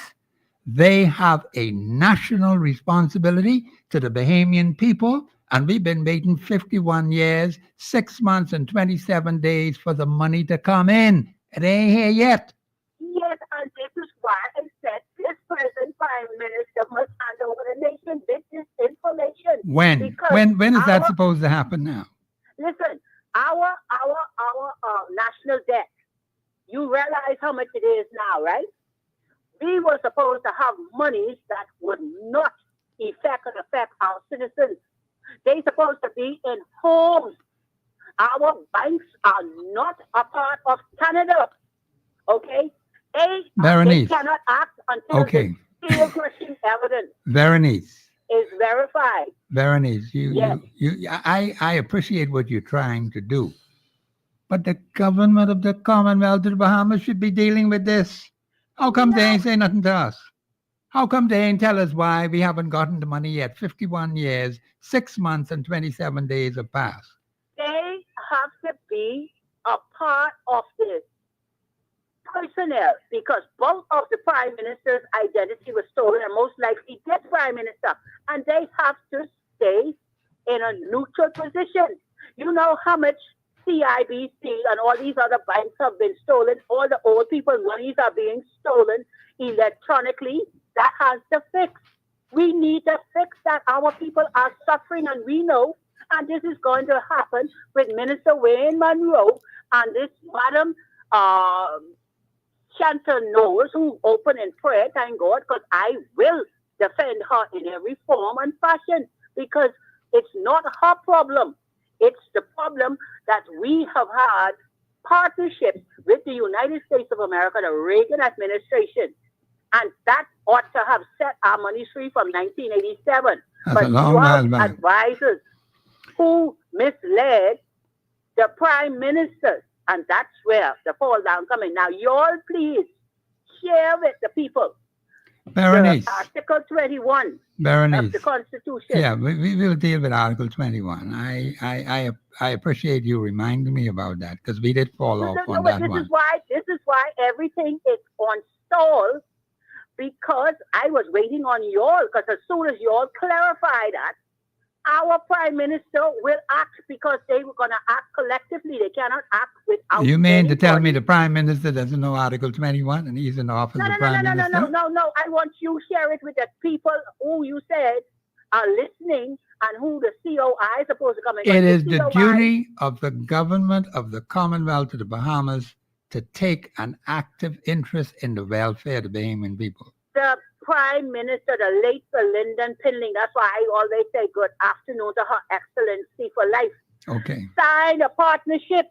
They have a national responsibility to the Bahamian people, and we've been waiting 51 years, 6 months, and 27 days for the money to come in. It ain't here yet. Yes, and this is why I said this present Prime Minister must hand over the nation with this information. When? Because When is that supposed to happen now? Listen, our national debt, you realize how much it is now, right? We were supposed to have monies that would not affect our citizens. They're supposed to be in homes. Our banks are not a part of Canada. Okay? They Berenice. cannot act until Okay. the steel crushing evidence Berenice. is verified. Berenice, Yes. I appreciate what you're trying to do. But the government of the Commonwealth of the Bahamas should be dealing with this. How come they ain't say nothing to us? How come they ain't tell us why we haven't gotten the money yet? 51 years, 6 months, and 27 days have passed. They have to be a part of this personnel because both of the prime minister's identity was stolen and most likely dead prime minister. And they have to stay in a neutral position. You know how much CIBC and all these other banks have been stolen. All the old people's monies are being stolen electronically. That has to fix. We need to fix that. Our people are suffering and we know. And this is going to happen with Minister Wayne Monroe and this Madam Chantal Knowles, who open in prayer, thank God, because I will defend her in every form and fashion because it's not her problem. It's the problem that we have had partnerships with the United States of America, the Reagan administration, and that ought to have set our money free from 1987. That's but a long you while have back. advisors who misled the prime ministers, and that's where the fall down coming. Now, you all please share with the people Berenice. the Article 21 of Berenice. the Constitution. Yeah, we will deal with Article 21. I appreciate you reminding me about that because we did fall off on that This one. is why everything is on stall because I was waiting on you all because as soon as you all clarify that, our prime minister will act because they were going to act collectively. They cannot act without. You mean to tell anybody. me the Prime Minister doesn't know Article 21 and he's in the office of Prime Minister? No. I want you to share it with the people who you said are listening and who the COI is supposed to come in. It is the duty of the government of the Commonwealth of the Bahamas to take an active interest in the welfare of the Bahamian people. The Prime Minister, the late Sir Lyndon Pinley, that's why I always say good afternoon to Her Excellency for life. Okay. Sign a partnership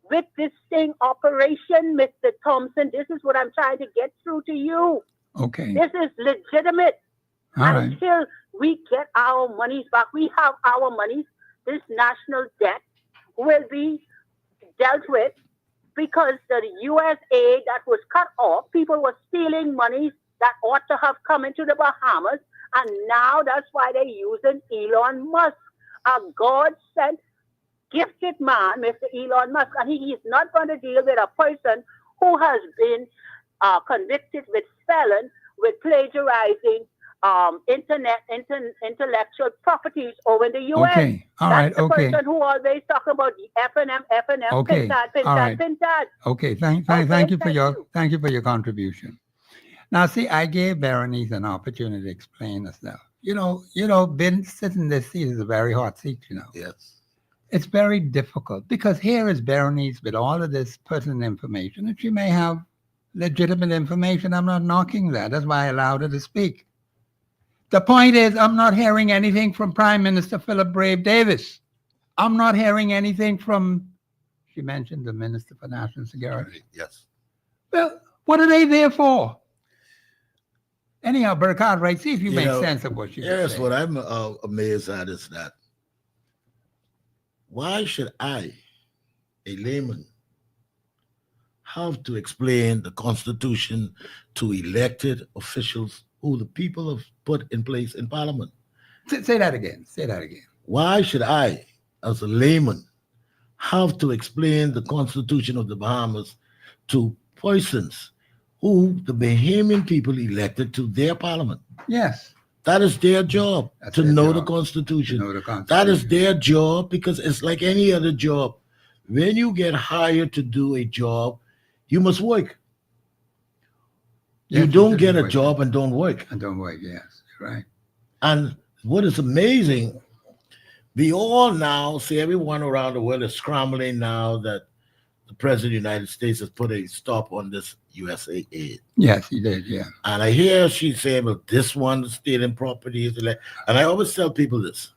with this thing, Operation Mr. Thompson. This is what I'm trying to get through to you. Okay. This is legitimate. All right. Until we get our monies back, we have our monies. This national debt will be dealt with because the US aid that was cut off, people were stealing monies that ought to have come into the Bahamas, and now that's why they're using Elon Musk, a God-sent, gifted man, Mr. Elon Musk, and he is not going to deal with a person who has been convicted with felon with plagiarizing intellectual properties over in the U.S. Okay, all right, That's the okay. person who always talk about the F&M, Okay, Pintad, all right. Pintad. Okay, thank you for your contribution. Now, see, I gave Berenice an opportunity to explain herself. Been sitting in this seat is a very hot seat, Yes. It's very difficult because here is Berenice with all of this pertinent information, and she may have legitimate information. I'm not knocking that. That's why I allowed her to speak. The point is, I'm not hearing anything from Prime Minister Philip Brave Davis. I'm not hearing anything from, she mentioned the Minister for National Security. Yes. Well, what are they there for? Anyhow, Cartwright, see if you make sense of what she was Yes, saying. what I'm amazed at is that why should I, a layman, have to explain the Constitution to elected officials who the people have put in place in Parliament? Say that again. Say that again. Why should I, as a layman, have to explain the Constitution of the Bahamas to persons who the Bahamian people elected to their Parliament? Yes. That is their job, to know the Constitution. That is their job, because it's like any other job. When you get hired to do a job, you must work. You don't get a job and don't work. And don't work, yes, right. And what is amazing, we all now see everyone around the world is scrambling now that the President of the United States has put a stop on this USA aid. Yes, he did, yeah. And I hear she saying, well, this one is stealing properties. And I always tell people this.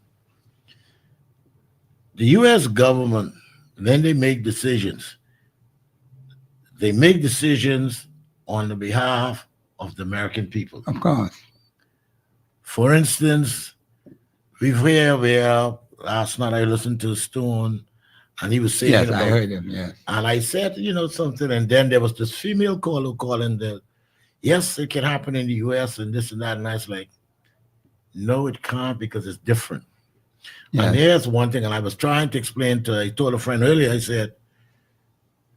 The U.S. government, when they make decisions on the behalf of the American people. Of course. For instance, we've heard where last night I listened to Stone, and he was saying, yes, I heard him, yes. And I said, something, and then there was this female caller calling that, yes, it can happen in the U.S. and this and that, and I was like, no, it can't, because it's different. Yes. And here's one thing, and I was trying to explain I told a friend earlier, I said,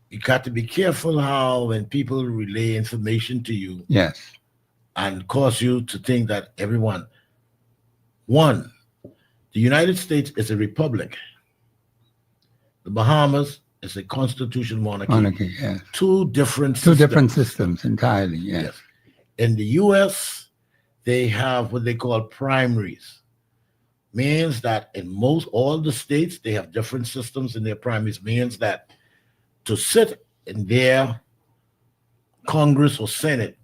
you got to be careful how when people relay information to you, yes, and cause you to think that everyone, one, the United States is a republic. The Bahamas is a constitutional monarchy. Yes. Two different systems entirely, yes. In the U.S., they have what they call primaries. Means that in all the states, they have different systems in their primaries. Means that to sit in their Congress or Senate,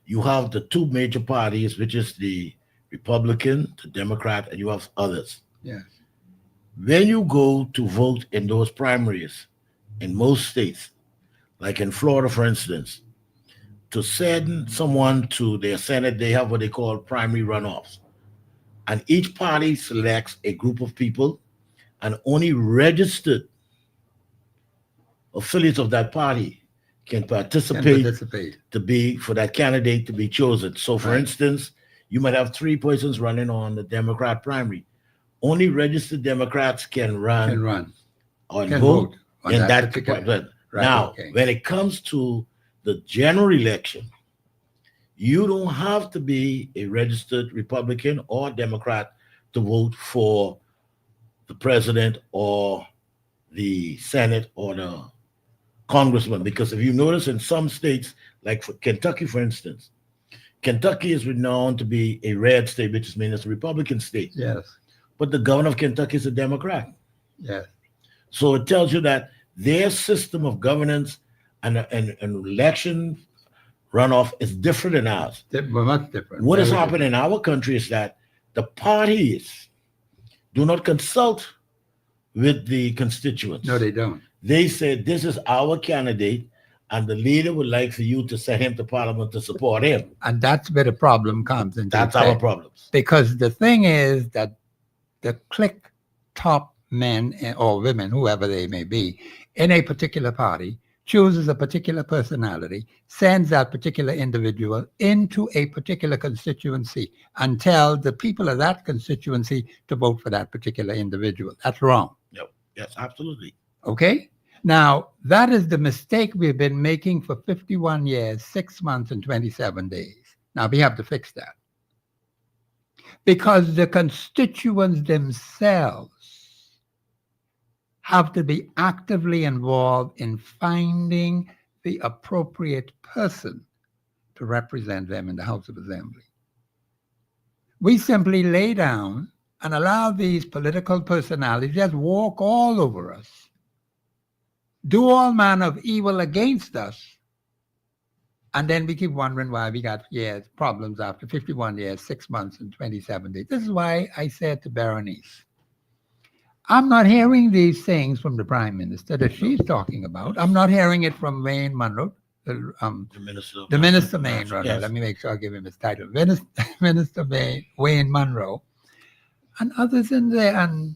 you have the two major parties, which is the Republican, the Democrat, and you have others. Yes. When you go to vote in those primaries, in most states, like in Florida, for instance, to send someone to their Senate, they have what they call primary runoffs. And each party selects a group of people, and only registered affiliates of that party can participate to be for that candidate to be chosen. So, for instance, you might have three persons running on the Democrat primary. Only registered Democrats can run or vote in that particular. Now, when it comes to the general election, you don't have to be a registered Republican or Democrat to vote for the president or the Senate or the congressman. Because if you notice in some states, like for Kentucky, for instance, Kentucky is renowned to be a red state, which means it's a Republican state. Yes. But the governor of Kentucky is a Democrat. Yes. So it tells you that their system of governance and election runoff is different than ours. Much different. What has happened in our country is that the parties do not consult with the constituents. No, they don't. They said, this is our candidate, and the leader would like for you to send him to Parliament to support him. And that's where the problem comes into That's our problems. Because the thing is that the clique top men or women, whoever they may be, in a particular party, chooses a particular personality, sends that particular individual into a particular constituency and tell the people of that constituency to vote for that particular individual. That's wrong. Yep. Yes, absolutely. Okay? Now, that is the mistake we've been making for 51 years, 6 months, and 27 days. Now, we have to fix that. Because the constituents themselves have to be actively involved in finding the appropriate person to represent them in the House of Assembly. We simply lay down and allow these political personalities just walk all over us, do all manner of evil against us, and then we keep wondering why we got problems after 51 years, 6 months, and 27 days. This is why I said to Berenice, I'm not hearing these things from the Prime Minister that she's talking about. I'm not hearing it from Wayne Munro, the Minister Maine, rather. Yes. Let me make sure I give him his title. Minister Wayne Munro, and others in there, and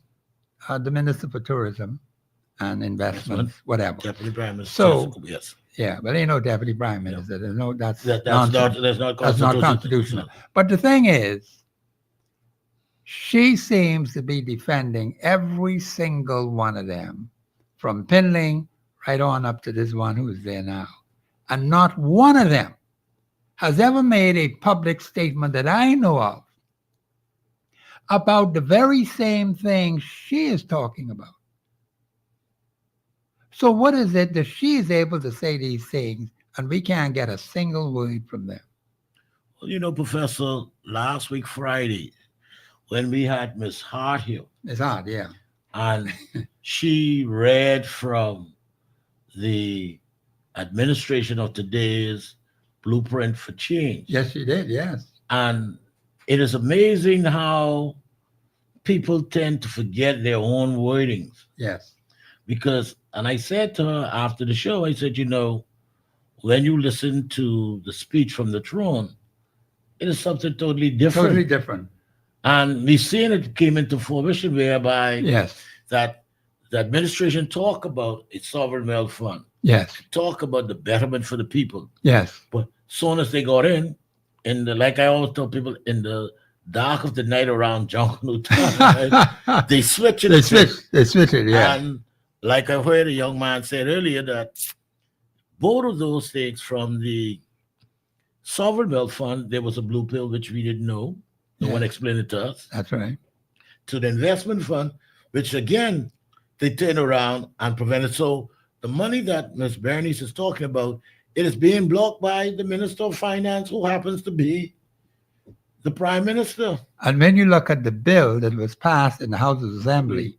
the Minister for Tourism and Investments, whatever. Deputy Prime Minister. So, yes. Yeah, but ain't no Deputy Prime Minister. There's no, that's not constitutional. But the thing is, she seems to be defending every single one of them, from Pinling right on up to this one who's there now. And not one of them has ever made a public statement that I know of about the very same thing she is talking about. So what is it that she is able to say these things and we can't get a single word from them? Well, you know, Professor, last week Friday, when we had Miss Hart here. Miss Hart, yeah. And she read from the administration of today's blueprint for change. Yes, she did, yes. And it is amazing how people tend to forget their own wordings. Yes. Because, and I said to her after the show, I said, you know, when you listen to the speech from the throne, it is something totally different. Totally different. And we've seen it came into fruition whereby yes, that the administration talk about a sovereign wealth fund. Yes. Talk about the betterment for the people. Yes. But soon as they got in the, like I always tell people, in the dark of the night around Jungle right, they switch it. They switch it, yeah. And like I heard a young man said earlier that both of those things, from the sovereign wealth fund, there was a blue pill which we didn't know. No one explained it to us. That's right. To the investment fund, which again, they turn around and prevent it. So the money that Ms. Bernice is talking about, it is being blocked by the Minister of Finance, who happens to be the Prime Minister. And when you look at the bill that was passed in the House of Assembly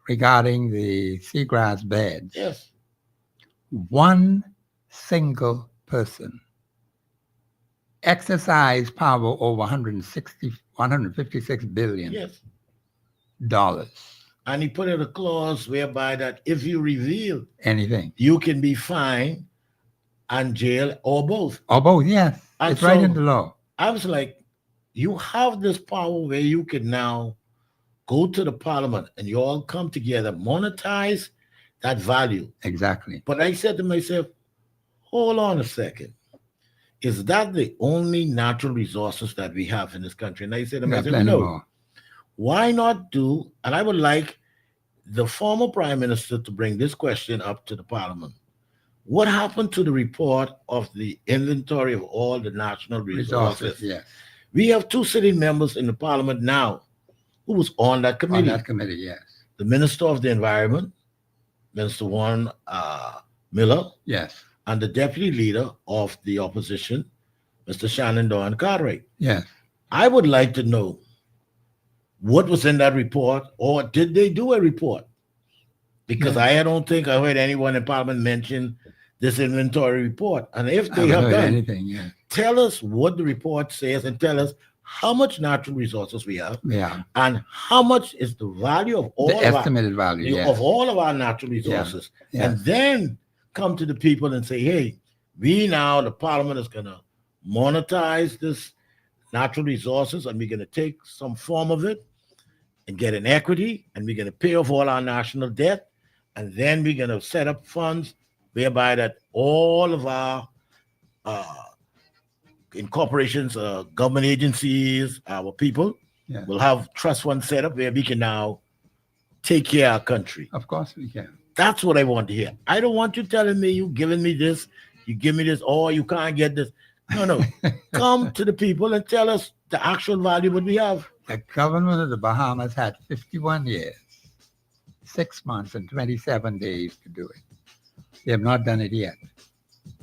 regarding the seagrass beds, yes, one single person exercise power over 156 billion dollars. And he put in a clause whereby that if you reveal anything, you can be fined and jail or both. Or both, yes. And it's right in the law. I was like, you have this power where you can now go to the parliament and you all come together, monetize that value. Exactly. But I said to myself, hold on a second. Is that the only natural resources that we have in this country? And I said to myself, no. More. Why not do, and I would like the former Prime Minister to bring this question up to the Parliament. What happened to the report of the inventory of all the national resources? Yes. We have two sitting members in the Parliament now who was on that committee. On that committee, yes. The Minister of the Environment, Minister Warren Miller. Yes. And the Deputy Leader of the Opposition, Mr. Shannon Doran Cartwright. Yes. I would like to know what was in that report, or did they do a report? Because I don't think I heard anyone in Parliament mention this inventory report. And if they have done anything, tell us what the report says and tell us how much natural resources we have, and how much is the value of all the estimated value of all of our natural resources, and then come to the people and say, hey, we now, the Parliament is going to monetize this natural resources, and we're going to take some form of it and get an equity, and we're going to pay off all our national debt, and then we're going to set up funds whereby that all of our incorporations, government agencies, our people will have trust funds set up where we can now take care of our country. Of course we can. That's what I want to hear. I don't want you telling me you giving me this, you give me this, or you can't get this. No. Come to the people and tell us the actual value what we have. The government of the Bahamas had 51 years, 6 months, and 27 days to do it. They have not done it yet.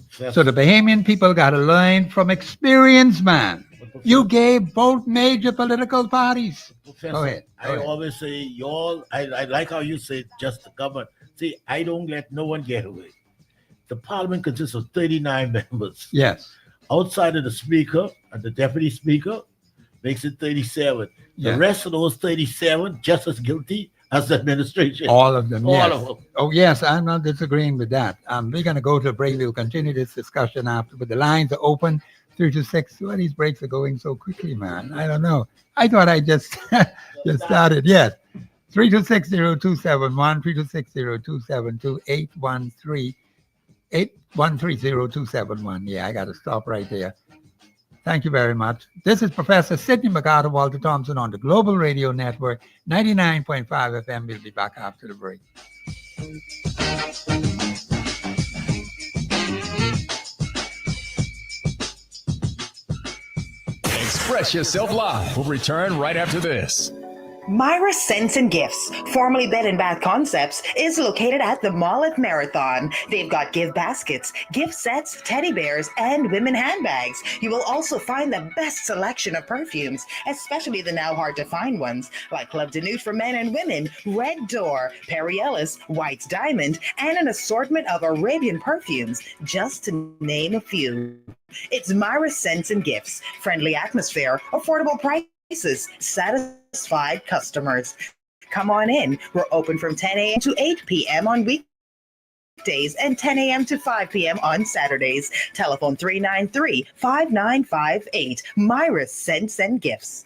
So the Bahamian people got to learn from experience, man. You gave both major political parties. Professor, Go ahead. I always say, y'all, I like how you say just the government. See, I don't let no one get away. The parliament consists of 39 members. Yes. Outside of the speaker and the deputy speaker makes it 37. Yeah. The rest of those 37 just as guilty as the administration. All of them, All yes. of them. Oh, yes, I'm not disagreeing with that. We're going to go to a break. We'll continue this discussion after, but the lines are open, 3 to 6. Why these breaks are going so quickly, man? I don't know. I thought I just just started. Yes. 3260271, 3260272, 8130271. Yeah, I got to stop right there. Thank you very much. This is Professor Sidney MacArthur, Walter Thompson on the Global Radio Network, 99.5 FM. We'll be back after the break. Express Yourself Live will return right after this. Myra Scents and Gifts, formerly Bed and Bath Concepts, is located at the Mall at Marathon. They've got gift baskets, gift sets, teddy bears, and women handbags. You will also find the best selection of perfumes, especially the now hard to find ones, like Club de Nude for men and women, Red Door, Perry Ellis, White Diamond, and an assortment of Arabian perfumes, just to name a few. It's Myra Scents and Gifts. Friendly atmosphere, affordable prices, satisfied customers. Come on in. We're open from 10 a.m. to 8 p.m. on weekdays and 10 a.m. to 5 p.m. on Saturdays. Telephone 393-5958. Myra Scents and Gifts.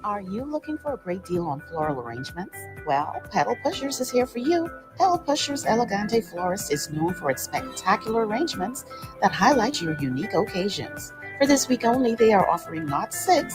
Are you looking for a great deal on floral arrangements? Well, Pedal Pushers is here for you. Pedal Pushers Elegante Florist is known for its spectacular arrangements that highlight your unique occasions. For this week only, they are offering not 6,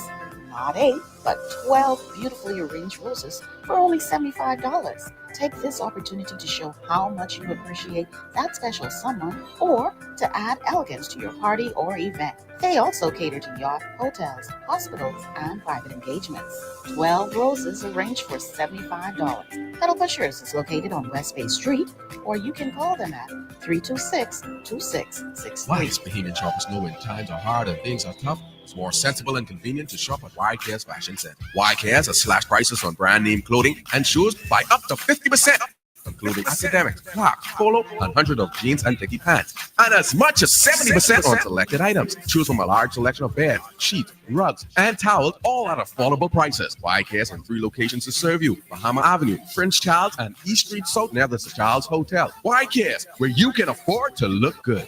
not 8, but 12 beautifully arranged roses for only $75. Take this opportunity to show how much you appreciate that special someone or to add elegance to your party or event. They also cater to yacht, hotels, hospitals, and private engagements. 12 roses arranged for $75. Pedal Pushers is located on West Bay Street, or you can call them at 326-2663. Wise Bahamian shoppers know when times are hard and things are tough, it's more sensible and convenient to shop at YK's Fashion Center. YK's has slash prices on brand name clothing and shoes by up to 50%, including academics, Clarks, Polo, and hundreds of jeans and dicky pants, and as much as 70% on selected items. Choose from a large selection of beds, sheets, rugs, and towels, all at affordable prices. YK's in 3 locations to serve you: Bahama Avenue, Prince Charles, and East Street South near the Charles Hotel. YK's, where you can afford to look good.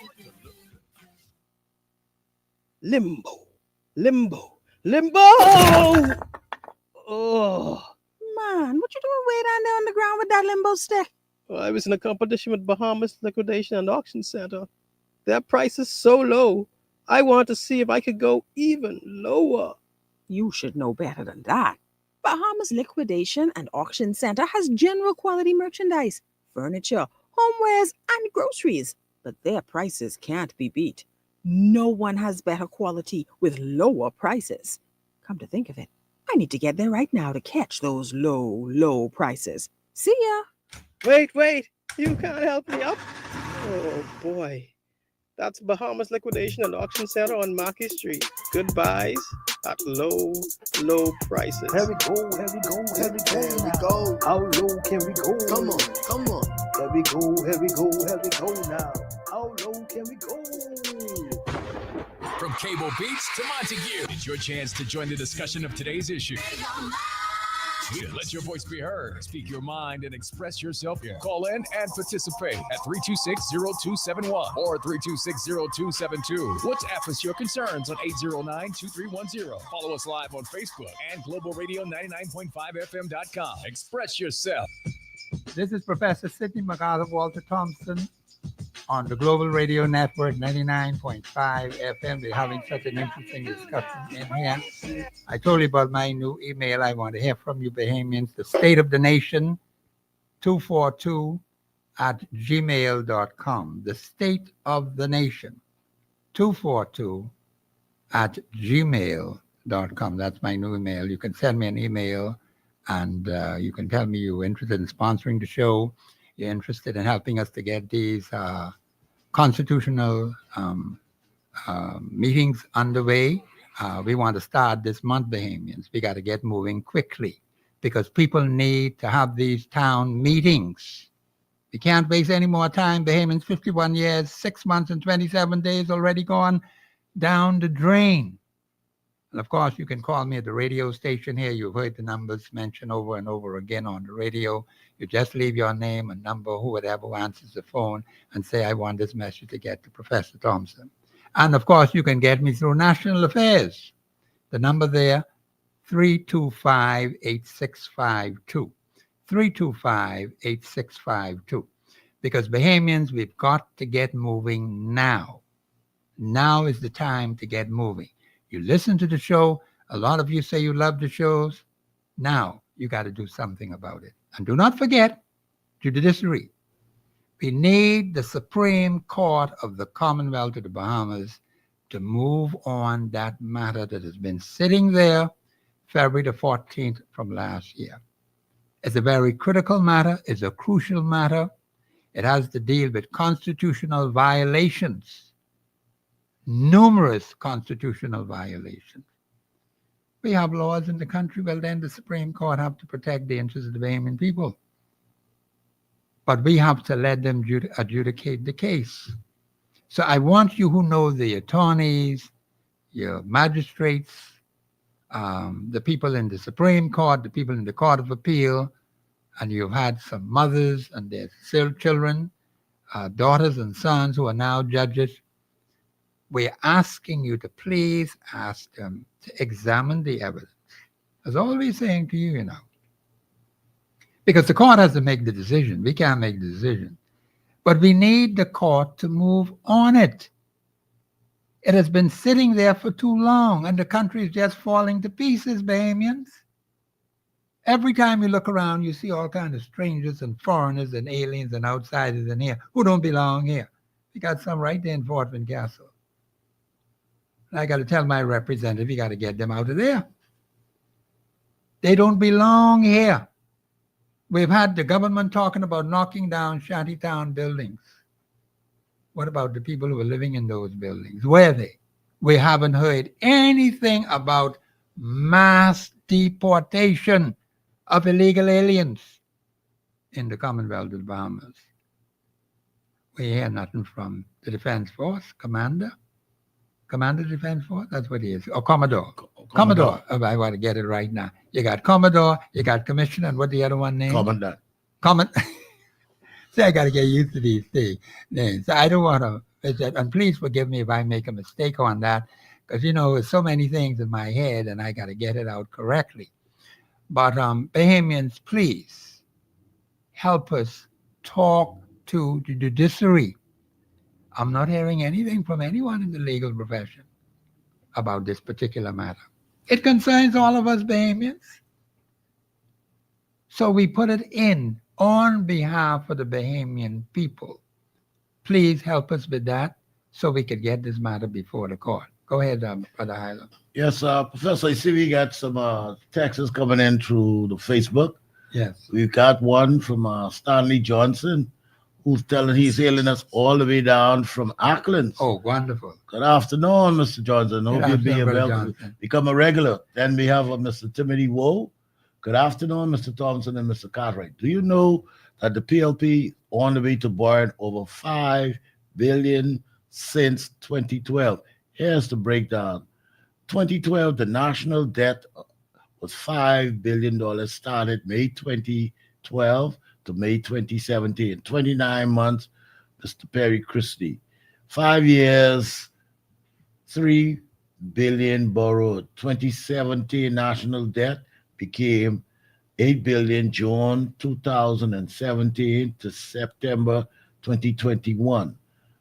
Limbo. Oh. Man, what you doing way down there on the ground with that limbo stick? Well, I was in a competition with Bahamas Liquidation and Auction Center. Their price is so low, I want to see if I could go even lower. You should know better than that. Bahamas Liquidation and Auction Center has general quality merchandise, furniture, homewares, and groceries, but their prices can't be beat. No one has better quality with lower prices. Come to think of it, I need to get there right now to catch those low prices. See ya. Wait, you can't help me up? Oh boy. That's Bahamas Liquidation and Auction Center on Marquis Street. Good buys at low prices. Here we go. How low can we go? Come on. Here we go now. How low can we go? From Cable Beach to Montague, it's your chance to join the discussion of today's issue. Yeah, let your voice be heard. Speak your mind and express yourself. Yeah. Call in and participate at 326-0271 or 326-0272. WhatsApp us your concerns on 809-2310. Follow us live on Facebook and globalradio99.5fm.com. Express yourself. This is Professor Sidney MacArthur, Walter Thompson on the Global Radio Network, 99.5 FM. We're having such an interesting discussion in here. I told you about my new email. I want to hear from you, Bahamians. The State of the Nation, 242 242@gmail.com. The State of the Nation, 242@gmail.com. That's my new email. You can send me an email and you can tell me you're interested in sponsoring the show. You're interested in helping us to get these constitutional meetings underway. We want to start this month, Bahamians. We got to get moving quickly because people need to have these town meetings. We can't waste any more time. Bahamians, 51 years, 6 months and 27 days already gone down the drain. And of course, you can call me at the radio station here. You've heard the numbers mentioned over and over again on the radio. You just leave your name and number, whoever answers the phone, and say, I want this message to get to Professor Thompson. And of course, you can get me through National Affairs. The number there, 325-8652. 325-8652. Because Bahamians, we've got to get moving now. Now is the time to get moving. You listen to the show. A lot of you say you love the shows. Now you got to do something about it. And do not forget, judiciary. We need the Supreme Court of the Commonwealth of the Bahamas to move on that matter that has been sitting there February the 14th from last year. It's a very critical matter. It's a crucial matter. It has to deal with constitutional violations, numerous constitutional violations. We have laws in the country. Well, then the Supreme Court have to protect the interests of the Bahamian people. But we have to let them adjudicate the case. So I want you who know the attorneys, your magistrates, the people in the Supreme Court, the people in the Court of Appeal, and you've had some mothers and their children, daughters and sons who are now judges. We're asking you to please ask them to examine the evidence. That's all we're saying to you, Because the court has to make the decision. We can't make the decision. But we need the court to move on it. It has been sitting there for too long, and the country is just falling to pieces, Bahamians. Every time you look around, you see all kinds of strangers and foreigners and aliens and outsiders in here who don't belong here. We got some right there in Fort Wayne Castle. And I got to tell my representative, you got to get them out of there. They don't belong here. We've had the government talking about knocking down shantytown buildings. What about the people who are living in those buildings? Where are they? We haven't heard anything about mass deportation of illegal aliens in the Commonwealth of the Bahamas. We hear nothing from the Defense Force, Commander Defense Force, that's what he is. Or Commodore. Commodore. Oh, I want to get it right now. You got Commodore, you got Commissioner, and what the other one name? Commandant. See, I got to get used to these names. I don't want to, and please forgive me if I make a mistake on that, because, there's so many things in my head, and I got to get it out correctly. But Bahamians, please help us talk to the judiciary. I'm not hearing anything from anyone in the legal profession about this particular matter. It concerns all of us Bahamians. So we put it in on behalf of the Bahamian people. Please help us with that so we could get this matter before the court. Go ahead, Brother Highland. Yes, Professor, I see we got some texts coming in through the Facebook. Yes. We've got one from Stanley Johnson, who's telling he's hailing us all the way down from Auckland. Oh, wonderful. Good afternoon, Mr. Johnson. Hope you'll be able to become a regular. Then we have Mr. Timothy Woe. Good afternoon, Mr. Thompson and Mr. Cartwright. Do you know that the PLP on the way to borrowing over $5 billion since 2012? Here's the breakdown. 2012, the national debt was $5 billion, started May 2012 to May 2017. 29 months, Mr. Perry Christie. 5 years, $3 billion borrowed. 2017 national debt became $8 billion June 2017 to September 2021.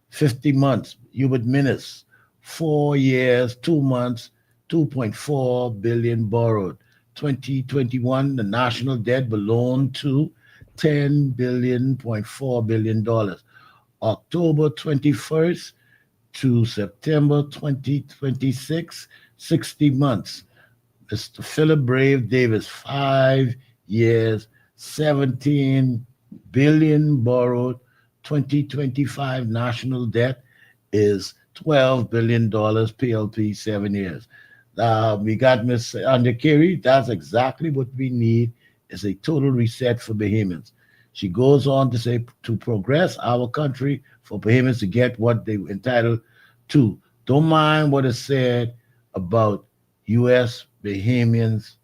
50 months, Hubert Minnis. 4 years, 2 months, $2.4 billion borrowed. 2021, the national debt ballooned to $10.4 billion. October 21st to September 2026, 60 months. Mr. Philip Brave Davis, 5 years, 17 billion borrowed. 2025 national debt is $12 billion. PLP, 7 years. We got Ms. Undercarry. That's exactly what we need, is a total reset for Bahamians. She goes on to say, to progress our country, for Bahamians to get what they were entitled to. Don't mind what is said about U.S. Bahamians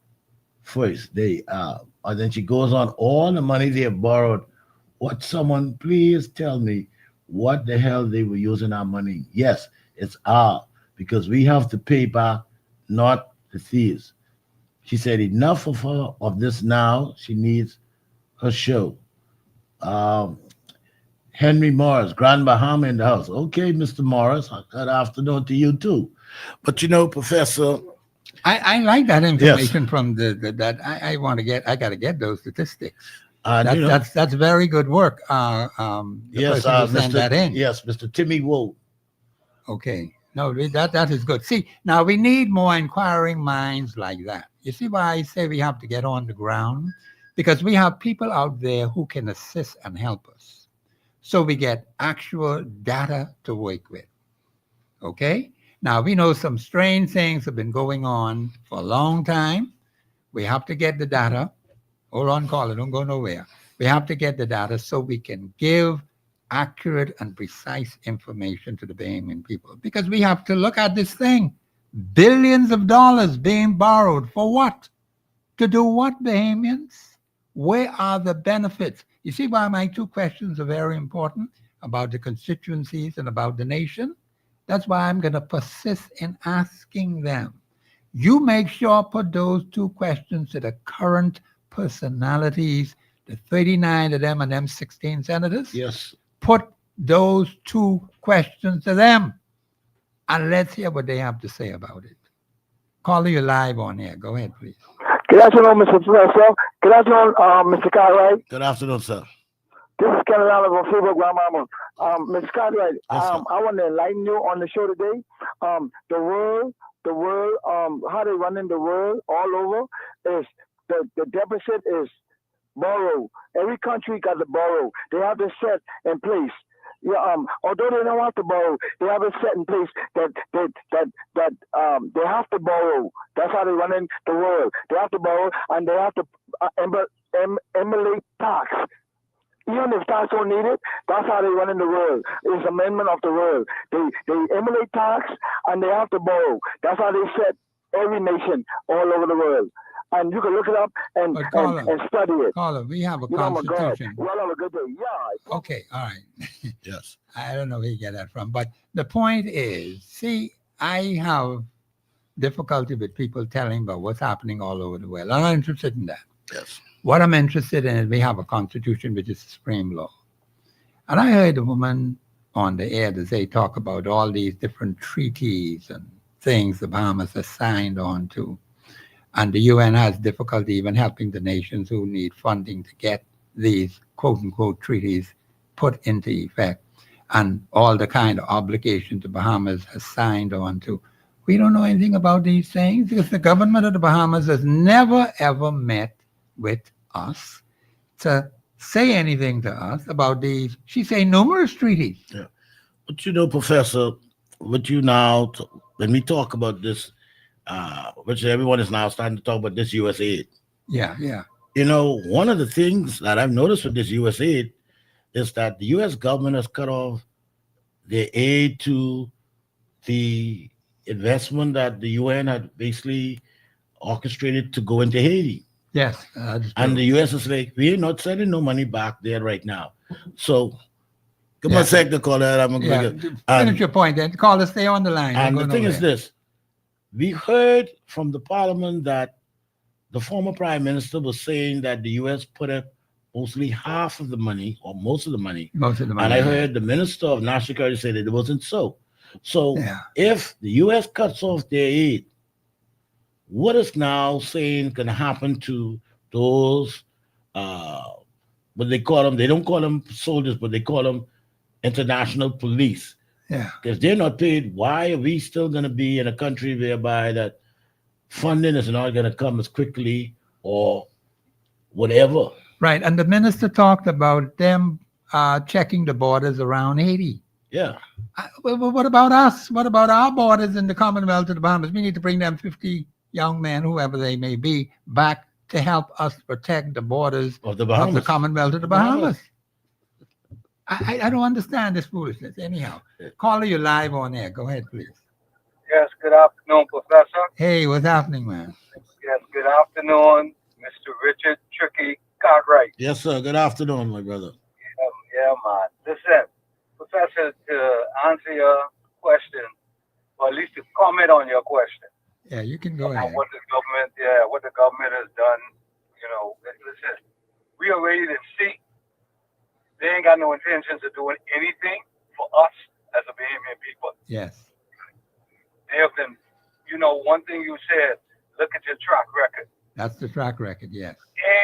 first. And then she goes on, all the money they have borrowed. What, someone please tell me what the hell they were using our money? Yes, it's our, because we have to pay back, not the thieves. She said enough of her of this now. She needs her show. Henry Morris, Grand Bahama in the house. Okay, Mr. Morris, good afternoon to you too. But you know, Professor, I like that information from that. I got to get those statistics. That's very good work. Yes, send that in. Yes, Mr. Timmy Woe. Okay, no, that is good. See, now we need more inquiring minds like that. You see why I say we have to get on the ground? Because we have people out there who can assist and help us. So we get actual data to work with. Okay? Now, we know some strange things have been going on for a long time. We have to get the data. Hold on, caller, don't go nowhere. We have to get the data so we can give accurate and precise information to the Bahamian people. Because we have to look at this thing. Billions of dollars being borrowed for what? To do what, Bahamians? Where are the benefits? You see why my two questions are very important about the constituencies and about the nation? That's why I'm going to persist in asking them. You make sure put those two questions to the current personalities, the 39 of them and them 16 senators. Yes. Put those two questions to them, and let's hear what they have to say about it. Caller, you live on air. Go ahead, please. Good afternoon, Mr. Professor. Good afternoon, Mr. Cartwright. Good afternoon, sir. This is Ken Allen from Freeburg, Grandmama. Mr. Cartwright, Yes, I want to enlighten you on the show today. The world, how they running the world all over is the deficit is borrow. Every country got to borrow. They have to set in place. Yeah, although they don't have to borrow, they have it set in place that they have to borrow. That's how they run in the world. They have to borrow, and they have to emulate tax. Even if tax don't need it, that's how they run in the world. It's amendment of the world. They emulate tax, and they have to borrow. That's how they set every nation all over the world. And you can look it up and study it. Caller, we have a constitution. Well, have a good day. Yeah. Okay, all right. Yes. I don't know where you get that from. But the point is, see, I have difficulty with people telling about what's happening all over the world. I'm not interested in that. Yes. What I'm interested in is we have a constitution which is supreme law. And I heard a woman on the air today talk about all these different treaties and things the Bahamas has signed on to. And the UN has difficulty even helping the nations who need funding to get these quote-unquote treaties put into effect. And all the kind of obligations the Bahamas has signed on to. We don't know anything about these things because the government of the Bahamas has never, ever met with us to say anything to us about these, she say, numerous treaties. Yeah. But you know, Professor, what you now, when we talk about this, which everyone is now starting to talk about this U.S. aid. Yeah. You know, one of the things that I've noticed with this U.S. aid is that the U.S. government has cut off their aid to the investment that the UN had basically orchestrated to go into Haiti. Yes. And the U.S. is like, we're not sending no money back there right now. So, come on, second caller. Finish your point then. Caller, stay on the line. And the thing is this. We heard from the parliament that the former prime minister was saying that the U.S. put up mostly half of the money or most of the money. And I heard the minister of national security say that it wasn't so. So if the U.S. cuts off their aid, what is now saying going to happen to those what they call them. They don't call them soldiers, but they call them international police. Yeah. Because they're not paid. Why are we still going to be in a country whereby that funding is not going to come as quickly or whatever? Right. And the minister talked about them checking the borders around Haiti. Yeah. What about us? What about our borders in the Commonwealth of the Bahamas? We need to bring them 50 young men, whoever they may be, back to help us protect the borders of the Commonwealth of the Bahamas. I don't understand this foolishness. Anyhow, caller, you live on air. Go ahead, please. Yes, good afternoon, Professor. Hey, what's happening, man? Yes, good afternoon, Mr. Richard Tricky Cartwright. Yes, sir. Good afternoon, my brother. Yeah, man. Listen, Professor, to answer your question, or at least to comment on your question. Yeah, you can go ahead. What the government has done, listen, we already did see. They ain't got no intentions of doing anything for us as a Bahamian people. Yes. They have been, one thing you said, look at your track record. That's the track record, yes.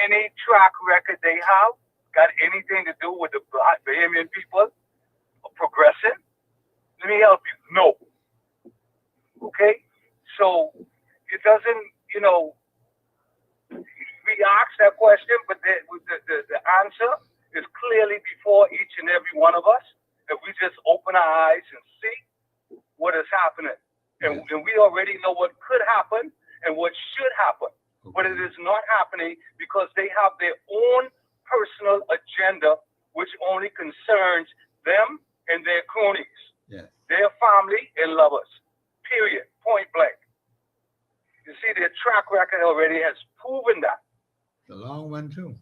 Any track record they have got anything to do with the Bahamian people progressing? Let me help you. No. Okay? So it doesn't, we asked that question, but the answer is clearly before each and every one of us. If we just open our eyes and see what is happening. And we already know what could happen and what should happen. Okay. But it is not happening because they have their own personal agenda, which only concerns them and their cronies, their family and lovers, period, point blank. You see, their track record already has proven that. It's a long one, too.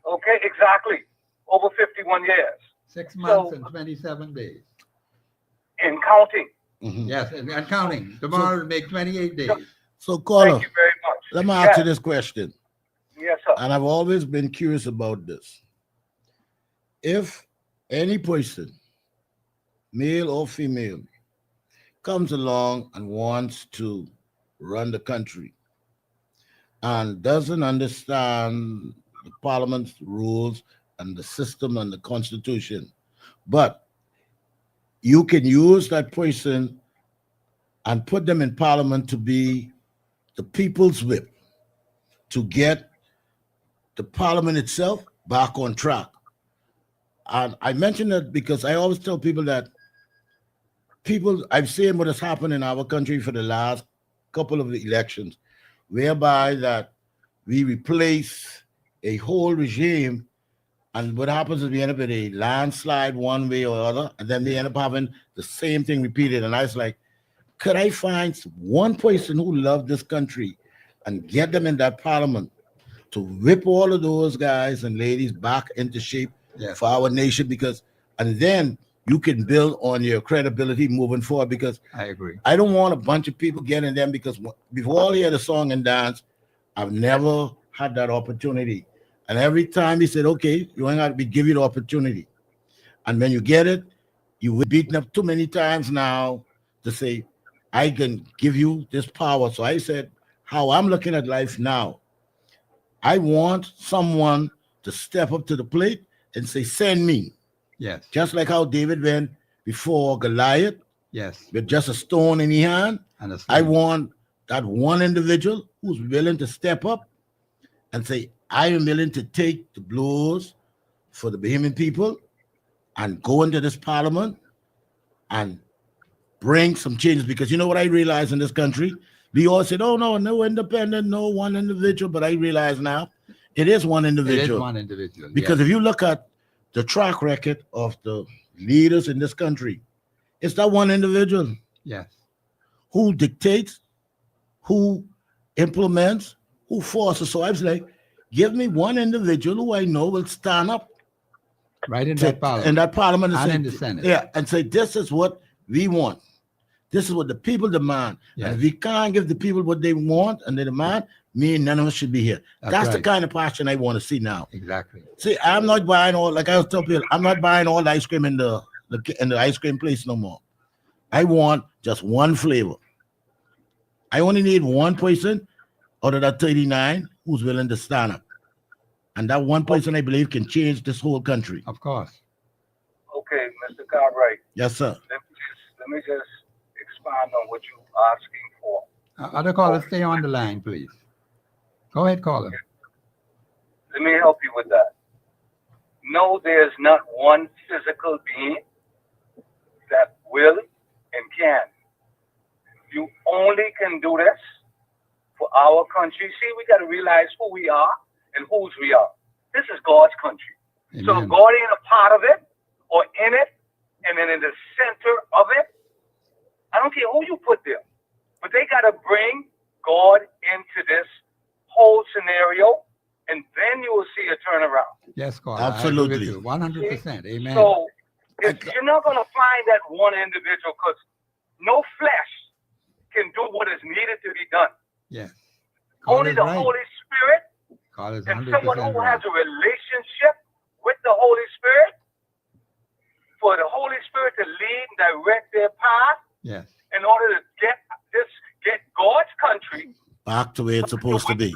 Okay, exactly. Over 51 years. 6 months and 27 days. And counting. Mm-hmm. Yes, and counting. Tomorrow will make 28 days. So, caller, thank you very much. Let me ask you this question. Yes, sir. And I've always been curious about this. If any person, male or female, comes along and wants to run the country and doesn't understand the parliament's rules and the system and the constitution, but you can use that person and put them in parliament to be the people's whip to get the parliament itself back on track. And I mention that because I always tell people that I've seen what has happened in our country for the last couple of elections, whereby that we replace a whole regime, and what happens is we end up with a landslide one way or other, and then they end up having the same thing repeated. And I was like, could I find one person who loved this country and get them in that parliament to whip all of those guys and ladies back into shape for our nation? And then you can build on your credibility moving forward, because I agree. I don't want a bunch of people getting them, because we've all heard the song and dance. I've never had that opportunity. And every time he said, okay, you ain't got to give you the opportunity. And when you get it, you were beaten up too many times now to say, I can give you this power. So I said, how I'm looking at life now, I want someone to step up to the plate and say, send me. Yes. Just like how David went before Goliath. Yes. With just a stone in his hand. I want that one individual who's willing to step up and say, I am willing to take the blows for the Bahamian people and go into this parliament and bring some changes. Because you know what I realize in this country? We all said, oh, no independent, no one individual. But I realize now it is one individual. It is one individual. Because if you look at the track record of the leaders in this country, it's that one individual. Yes. Who dictates, who implements, who forces. So I was like, give me one individual who I know will stand up. Right in that parliament. In that parliament. And in the Senate. Yeah, and say, this is what we want. This is what the people demand. Yes. And if we can't give the people what they want and they demand, me and none of us should be here. That's right. The kind of passion I want to see now. Exactly. See, I'm not buying all, like I was telling people, I'm not buying all the ice cream in the ice cream place no more. I want just one flavor. I only need one person out of that 39 who's willing to stand up. And that one person, I believe, can change this whole country. Of course. Okay, Mr. Cartwright. Yes, sir. Let me just expand on what you're asking for. Other callers, stay on the line, please. Go ahead, caller. Let me help you with that. No, there's not one physical being that will and can. You only can do this for our country. See, we got to realize who we are and whose we are. This is God's country. Amen. So if God ain't a part of it or in it and then in the center of it, I don't care who you put there, but they got to bring God into this whole scenario, and then you will see a turnaround. Yes, caller. Absolutely. 100%. Amen. So you're not going to find that one individual, because no flesh can do what is needed to be done. Yes. Only the right. Holy Spirit Caller's and 100% someone who right. has a relationship with the Holy Spirit, for the Holy Spirit to lead and direct their path Yes. in order to get God's country Back to where it's supposed to be.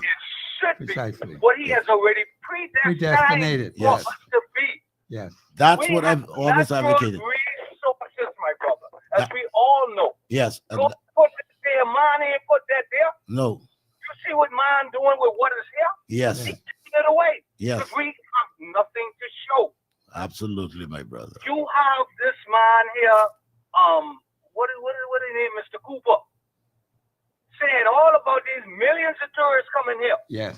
should Precisely. be what He has already predestinated Predestinated, for yes. us to be. Yes. That's We what have I've always natural advocated. resources, my brother, as we all know. Yes. God put that there, man ain't put that there. No. You see what man doing with what is here? Yes. He taking it away. Yes. Because we have nothing to show. Absolutely, my brother. You have this man here, what is his name, Mr. Cooper, saying all about these millions of tourists coming here. Yes.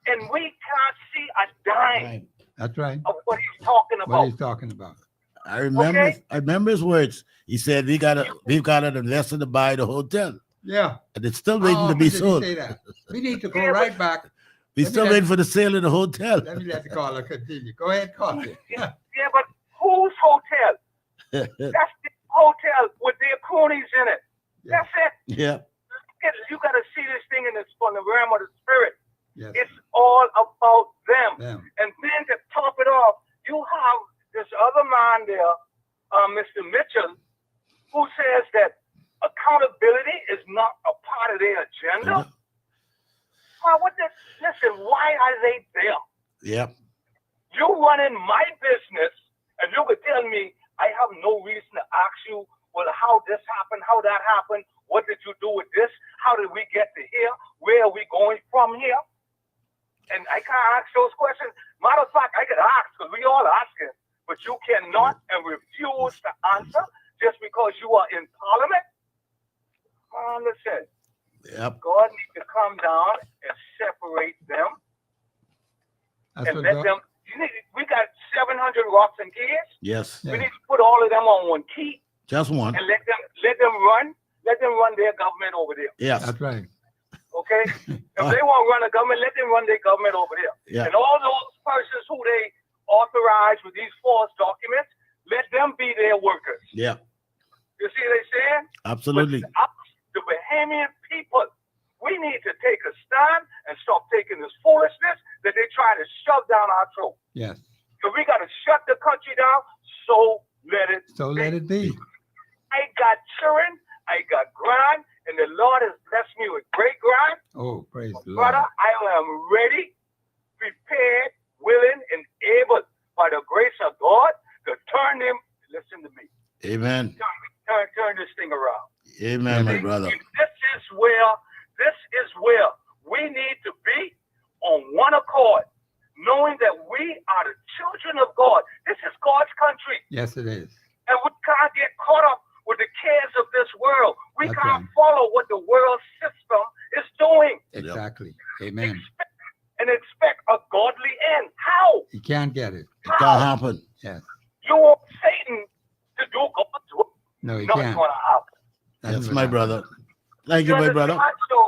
And we can't see a dime That's right. of what he's talking What about. he's talking about. I remember. Okay. I remember his words. He said, "We've got an investor to buy the hotel." Yeah. And it's still waiting to when be did he sold. say that? We need to go right back. We're Let me still let- waiting for the sale of the hotel. Let me let the caller continue. Go ahead, caller. Yeah, but whose hotel? That's the hotel with their cronies in it. That's it. Yeah. You got to see this thing in the realm of the spirit. Yes. It's all about them. Them. And then to top it off, you have this other man there, Mr. Mitchell, who says that accountability is not a part of their agenda. Listen, why are they there? Yep. You running my business, and you could tell me I have no reason to ask you, well, how this happened, how that happened, what did you do with this, how did we get to here, where are we going from here? And I can't ask those questions. Matter of fact, I could ask, because we all asking, but you cannot and refuse to answer just because you are in Parliament. Listen, Yep. God needs to come down and separate them. That's And what let God- them. We got 700 rocks and keys. Yes. We need to put all of them on one key Just one. and let them run their government over there. Yes. That's right. Okay? If they want to run a government, let them run their government over there. Yeah. And all those persons who they authorize with these false documents, let them be their workers. Yeah. You see what they're saying? Absolutely. But us, the Bahamian people, we need to take a stand and stop taking this foolishness that they try to shove down our throat. Yes. So we got to shut the country down, so let it So let it be. I got children, I got grand, and the Lord has blessed me with great grand. Oh, praise the Lord. Brother, I am ready, prepared, willing, and able by the grace of God to turn them. Listen to me. Amen. Turn this thing around. Amen, my brother. This is where we need to be on one accord, knowing that we are the children of God. This is God's country. Yes, it is. And we can't get caught up with the cares of this world. We That's can't right. follow what the world system is doing Exactly. Amen. and expect a godly end. How? You can't get it. It can't happen. Yes. You want Satan to do God's work? No, you Not can't. going to happen. That's my brother. Thank you, my brother. understand? So,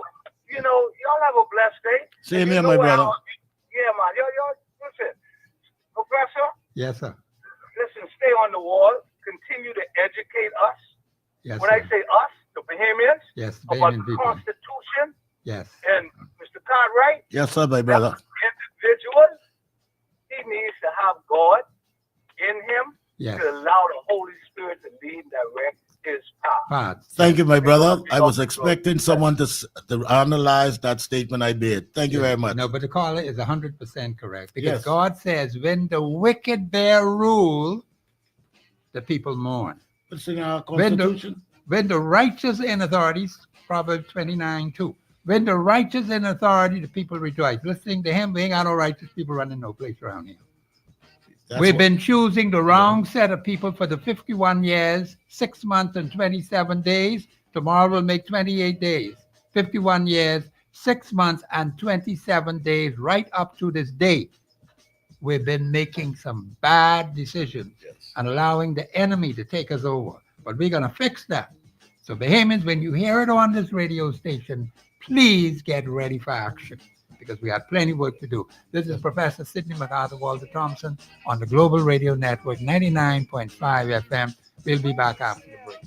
y'all have a blessed day. Same And here, know my where brother. Yeah, man. Y'all, listen. Professor, Yes, sir. listen, stay on the wall. Continue to educate us. Yes, When sir. I say us, the Bahamians, Yes, about Bahamian the people. Constitution, Yes. and Mr. Cartwright, Yes, sir, my brother. individual, he needs to have God in him Yes. to allow the Holy Spirit to lead and direct is passed. Thank you, my brother. I was expecting someone to analyze that statement I did. Thank you very much. No, but the caller is 100% correct because Yes. God says, when the wicked bear rule, the people mourn. It's in our When Constitution. when the righteous in authorities, Proverbs 29:2. When the righteous in authority, the people rejoice. Listening to him, we ain't got no righteous people running no place around here. We've been choosing the wrong set of people for the 51 years, 6 months, and 27 days. Tomorrow will make 28 days. 51 years, 6 months, and 27 days, right up to this day. We've been making some bad decisions and allowing the enemy to take us over. But we're going to fix that. So, Bahamians, when you hear it on this radio station, please get ready for action because we have plenty of work to do. This is Professor Sidney MacArthur Walter Thompson on the Global Radio Network, 99.5 FM. We'll be back after the break.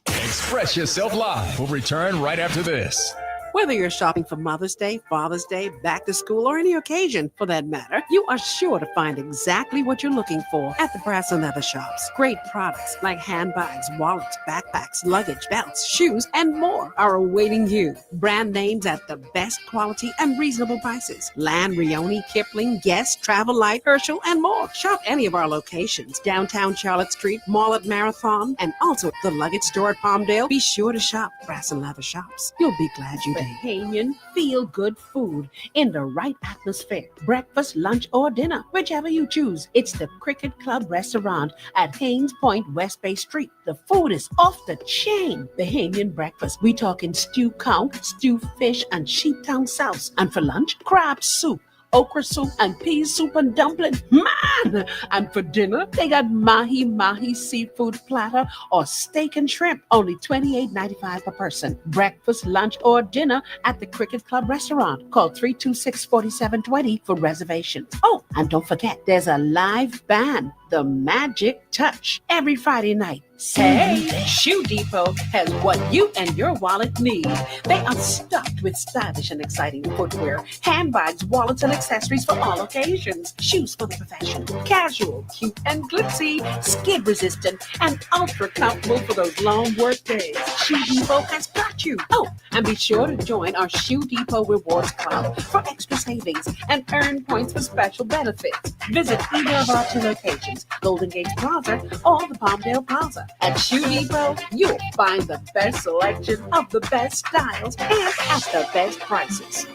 Express Yourself Live will return right after this. Whether you're shopping for Mother's Day, Father's Day, back to school, or any occasion for that matter, you are sure to find exactly what you're looking for at the Brass and Leather Shops. Great products like handbags, wallets, backpacks, luggage, belts, shoes, and more are awaiting you. Brand names at the best quality and reasonable prices. Land, Rioni, Kipling, Guess, Travel Light, Herschel, and more. Shop any of our locations. Downtown Charlotte Street, Mall at Marathon, and also the Luggage Store at Palmdale. Be sure to shop Brass and Leather Shops. You'll be glad you did. Bahamian feel-good food in the right atmosphere. Breakfast, lunch, or dinner, whichever you choose. It's the Cricket Club Restaurant at Haynes Point, West Bay Street. The food is off the chain. Bahamian breakfast. We talking stew cow, stew fish, and sheep tongue sauce. And for lunch, crab soup, okra soup, and pea soup and dumpling. Man! And for dinner, they got mahi seafood platter or steak and shrimp. Only $28.95 per person. Breakfast, lunch, or dinner at the Cricket Club Restaurant. Call 326-4720 for reservations. Oh, and don't forget, there's a live band, The Magic Touch, every Friday night. Hey, Shoe Depot has what you and your wallet need. They are stuffed with stylish and exciting footwear, handbags, wallets, and accessories for all occasions. Shoes for the professional, casual, cute and glitzy, skid resistant, and ultra comfortable for those long work days. Shoe Depot has got you. Oh, and be sure to join our Shoe Depot Rewards Club for extra savings and earn points for special benefits. Visit either of our 2 locations, Golden Gate Plaza or the Palmdale Plaza. At Shoe Depot, you'll find the best selection of the best styles and at the best prices.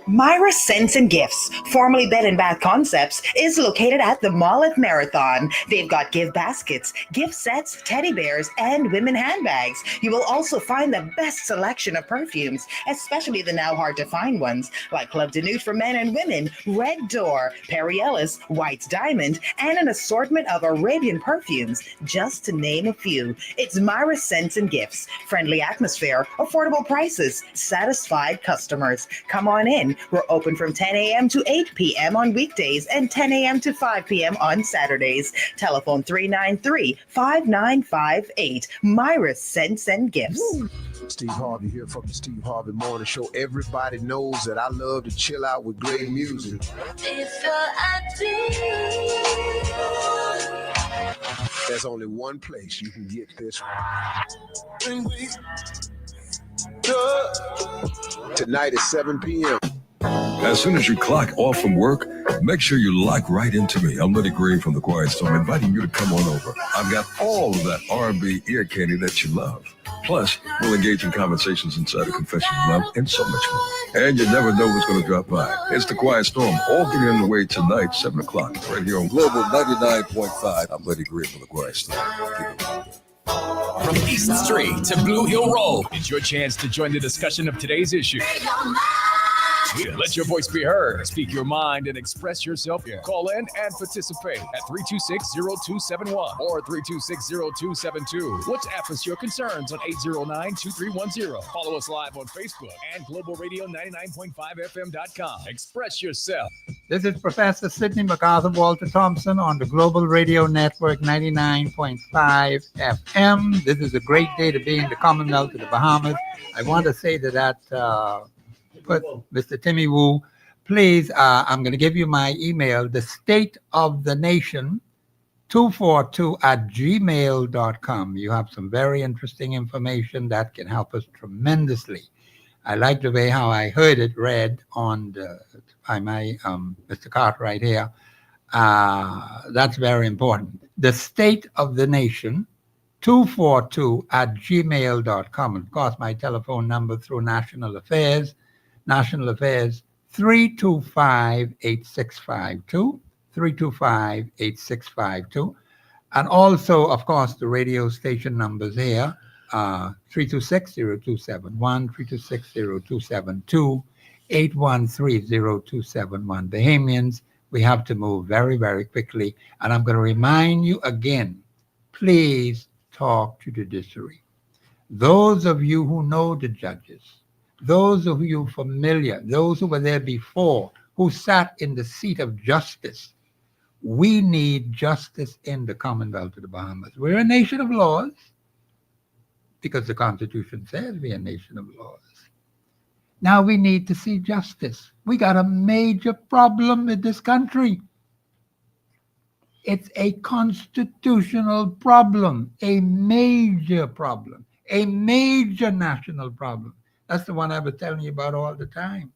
Myra Scents and Gifts, formerly Bed and Bath Concepts, is located at the Mall at Marathon. They've got gift baskets, gift sets, teddy bears, and women handbags. You will also find the best selection of perfumes, especially the now hard to find ones, like Club de Nude for men and women, Red Door, Perry Ellis, White's Diamond, and an assortment of Arabian perfumes, just to name a few. It's Myra Scents and Gifts. Friendly atmosphere, affordable prices, satisfied customers. Come on in. We're open from 10 a.m. to 8 p.m. on weekdays and 10 a.m. to 5 p.m. on Saturdays. Telephone 393-5958. Myra Scents and Gifts. Steve Harvey here from the Steve Harvey Morning Show. Everybody knows that I love to chill out with great music. There's only one place you can get this. Tonight at 7 p.m. As soon as you clock off from work, make sure you lock right into me. I'm Lenny Green from The Quiet Storm, inviting you to come on over. I've got all of that R&B ear candy that you love. Plus, we'll engage in conversations inside a confession of love and so much more. And you never know what's going to drop by. It's The Quiet Storm, all getting on the way tonight, 7 o'clock, right here on Global 99.5. I'm Lenny Green from The Quiet Storm. From East Street to Blue Hill Road, it's your chance to join the discussion of today's issue. Let your voice be heard. Speak your mind and express yourself. Call in and participate at 326-0271 or 326-0272. WhatsApp us your concerns on 809-2310. Follow us live on Facebook and globalradio99.5fm.com. Express yourself. This is Professor Sidney MacArthur Walter Thompson on the Global Radio Network, 99.5 FM. This is a great day to be in the Commonwealth of the Bahamas. I want to say that put Mr. Timmy Wu please, I'm going to give you my email, the state of the nation 242 at gmail.com. You have some very interesting information that can help us tremendously. I like the way how I heard it read on by my Mr. Cartwright here. That's very important. The state of the nation 242 at gmail.com. Of course, my telephone number through National Affairs 325-8652, 325-8652. And also, of course, the radio station numbers here, 326-0271, 326-0272, 813-0271. Bahamians, we have to move very, very quickly. And I'm going to remind you again, please talk to the judiciary. Those of you who know the judges, those of you familiar, those who were there before, who sat in the seat of justice, we need justice in the Commonwealth of the Bahamas. We're a nation of laws because the Constitution says we're a nation of laws. Now we need to see justice. We got a major problem in this country. It's a constitutional problem, a major problem, a major national problem. That's the one I was telling you about all the time.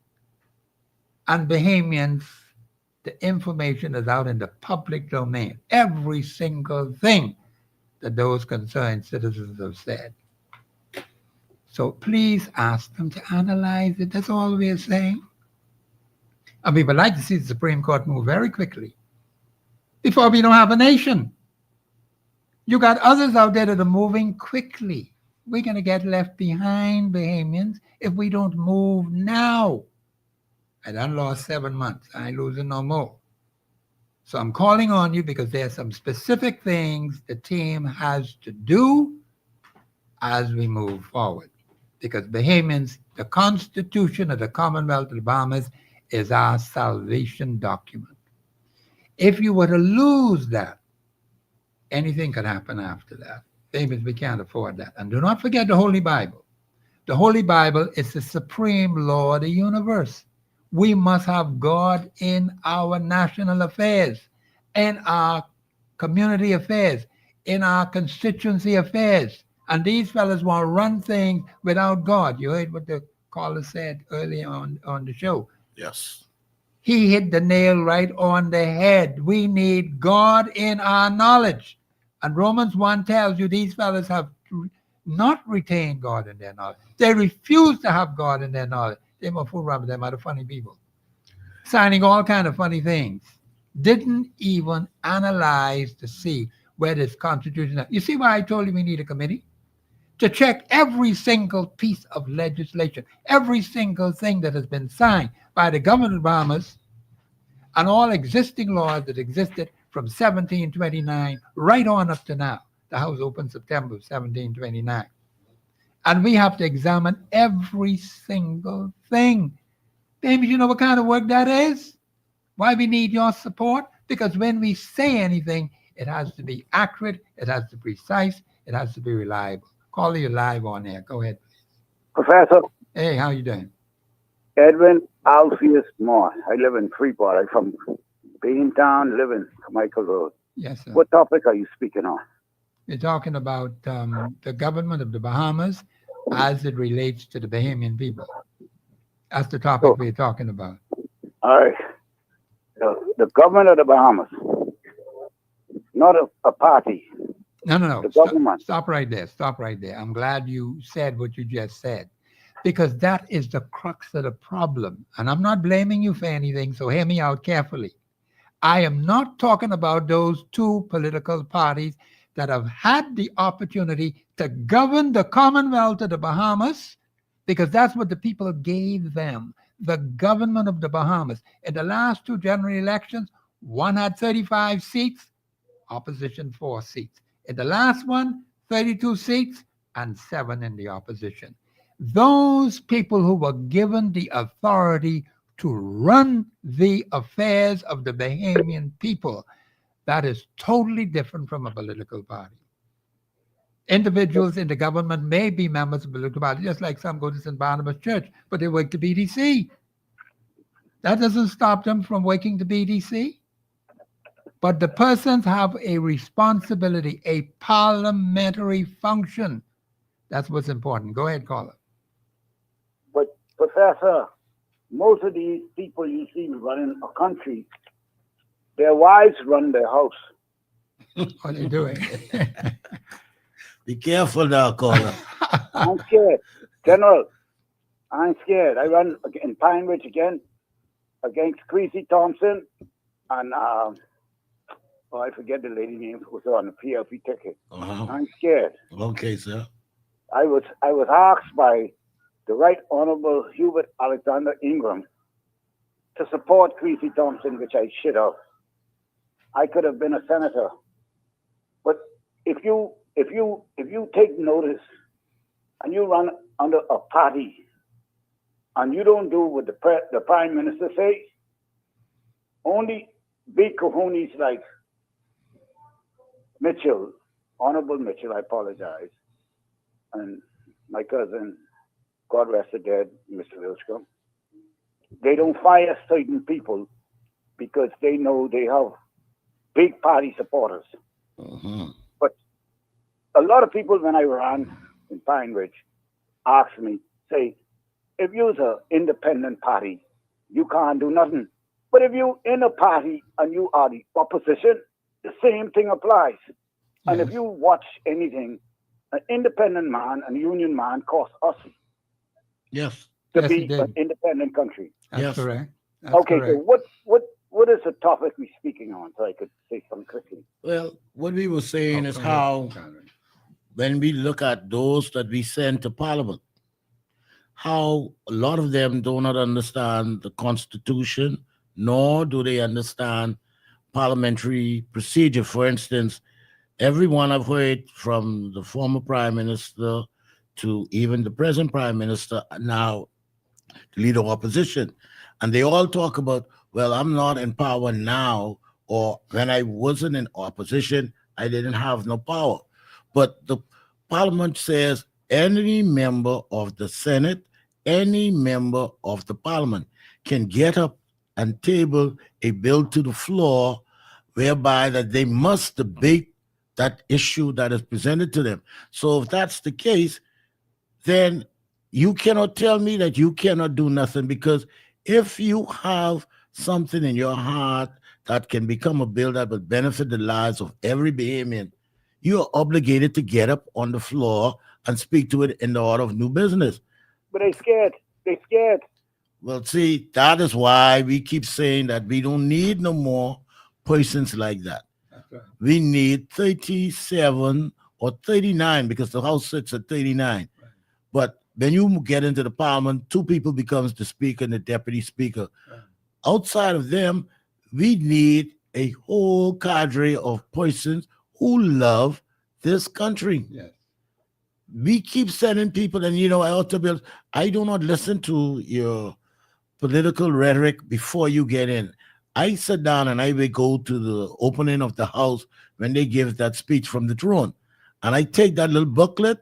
And Bahamians, the information is out in the public domain. Every single thing that those concerned citizens have said. So please ask them to analyze it. That's all we're saying. And we would like to see the Supreme Court move very quickly before we don't have a nation. You got others out there that are moving quickly. We're going to get left behind, Bahamians, if we don't move now. I done lost 7 months. I ain't losing no more. So I'm calling on you because there's some specific things the team has to do as we move forward. Because Bahamians, the Constitution of the Commonwealth of the Bahamas is our salvation document. If you were to lose that, anything could happen after that. Bahamians, we can't afford that. And do not forget the Holy Bible. The Holy Bible is the supreme law of the universe. We must have God in our national affairs, in our community affairs, in our constituency affairs. And these fellas want to run things without God. You heard what the caller said earlier on the show. Yes. He hit the nail right on the head. We need God in our knowledge. And Romans 1 tells you these fellas have not retained God in their knowledge. They refuse to have God in their knowledge. They more fool around with them other funny people. Signing all kind of funny things. Didn't even analyze to see where this Constitution is. You see why I told you we need a committee? To check every single piece of legislation, every single thing that has been signed by the government of Bahamas and all existing laws that existed from 1729 right on up to now. The House opened September 1729. And we have to examine every single thing. Baby, you know what kind of work that is? Why we need your support? Because when we say anything, it has to be accurate, it has to be precise, it has to be reliable. Call you live on air. Go ahead, please. Professor. Hey, how you doing? Edwin Alpheus Moore. I live in Freeport. I'm from Beantown, live in Michael Road. Yes, sir. What topic are you speaking on? We're talking about the government of the Bahamas as it relates to the Bahamian people. That's the topic we're talking about. All right. The government of the Bahamas, not a party. No. The government. Stop right there. Stop right there. I'm glad you said what you just said, because that is the crux of the problem. And I'm not blaming you for anything, so hear me out carefully. I am not talking about those two political parties that have had the opportunity to govern the Commonwealth of the Bahamas, because that's what the people gave them, the government of the Bahamas. In the last two general elections, one had 35 seats, opposition 4 seats. In the last one, 32 seats and 7 in the opposition. Those people who were given the authority to run the affairs of the Bahamian people, that is totally different from a political party. Individuals in the government may be members of a political party, just like some go to St. Barnabas Church, but they work to BDC. That doesn't stop them from working the BDC. But the persons have a responsibility, a parliamentary function. That's what's important. Go ahead, caller. But Professor, most of these people you see running a country, their wives run their house. What are they doing? Be careful now, caller. I'm scared. General, I'm scared. I run in Pine Ridge again against Creasy Thompson and I forget the lady name who was on the PLP ticket. I'm scared. Okay, sir. I was asked by the Right Honorable Hubert Alexander Ingram to support Creasy Thompson, which I should have. I could have been a senator. But if you take notice and you run under a party and you don't do what the Prime Minister says, only big cojones like Mitchell, Honorable Mitchell, I apologize, and my cousin, God rest the dead, Mr. Wilscombe, they don't fire certain people because they know they have big party supporters. But a lot of people, when I ran in Pine Ridge, asked me, say, if you're an independent party, you can't do nothing. But if you're in a party and you are the opposition, the same thing applies. And if you watch anything, an independent man and a union man cost us Yes. to be an independent country. That's correct. That's okay, correct. so what is the topic we're speaking on, so I could say something quickly? Well, what we were saying is how, when we look at those that we send to Parliament, how a lot of them do not understand the Constitution, nor do they understand parliamentary procedure. For instance, everyone I've heard from the former Prime Minister to even the present Prime Minister, now the leader of opposition, and they all talk about, well, I'm not in power now, or when I wasn't in opposition, I didn't have no power. But the Parliament says any member of the Senate, any member of the Parliament can get up and table a bill to the floor whereby that they must debate that issue that is presented to them. So if that's the case, then you cannot tell me that you cannot do nothing, because if you have something in your heart that can become a bill that will benefit the lives of every Bahamian, you are obligated to get up on the floor and speak to it in the order of new business. But they scared. They scared. Well, see, that is why we keep saying that we don't need no more persons like that. We need 37 or 39, because the House sits at 39. But when you get into the Parliament, two people becomes the Speaker and the Deputy Speaker. Outside of them, we need a whole cadre of persons who love this country. Yes. We keep sending people, and I do not listen to your political rhetoric before you get in. I sit down and I will go to the opening of the House when they give that speech from the throne. And I take that little booklet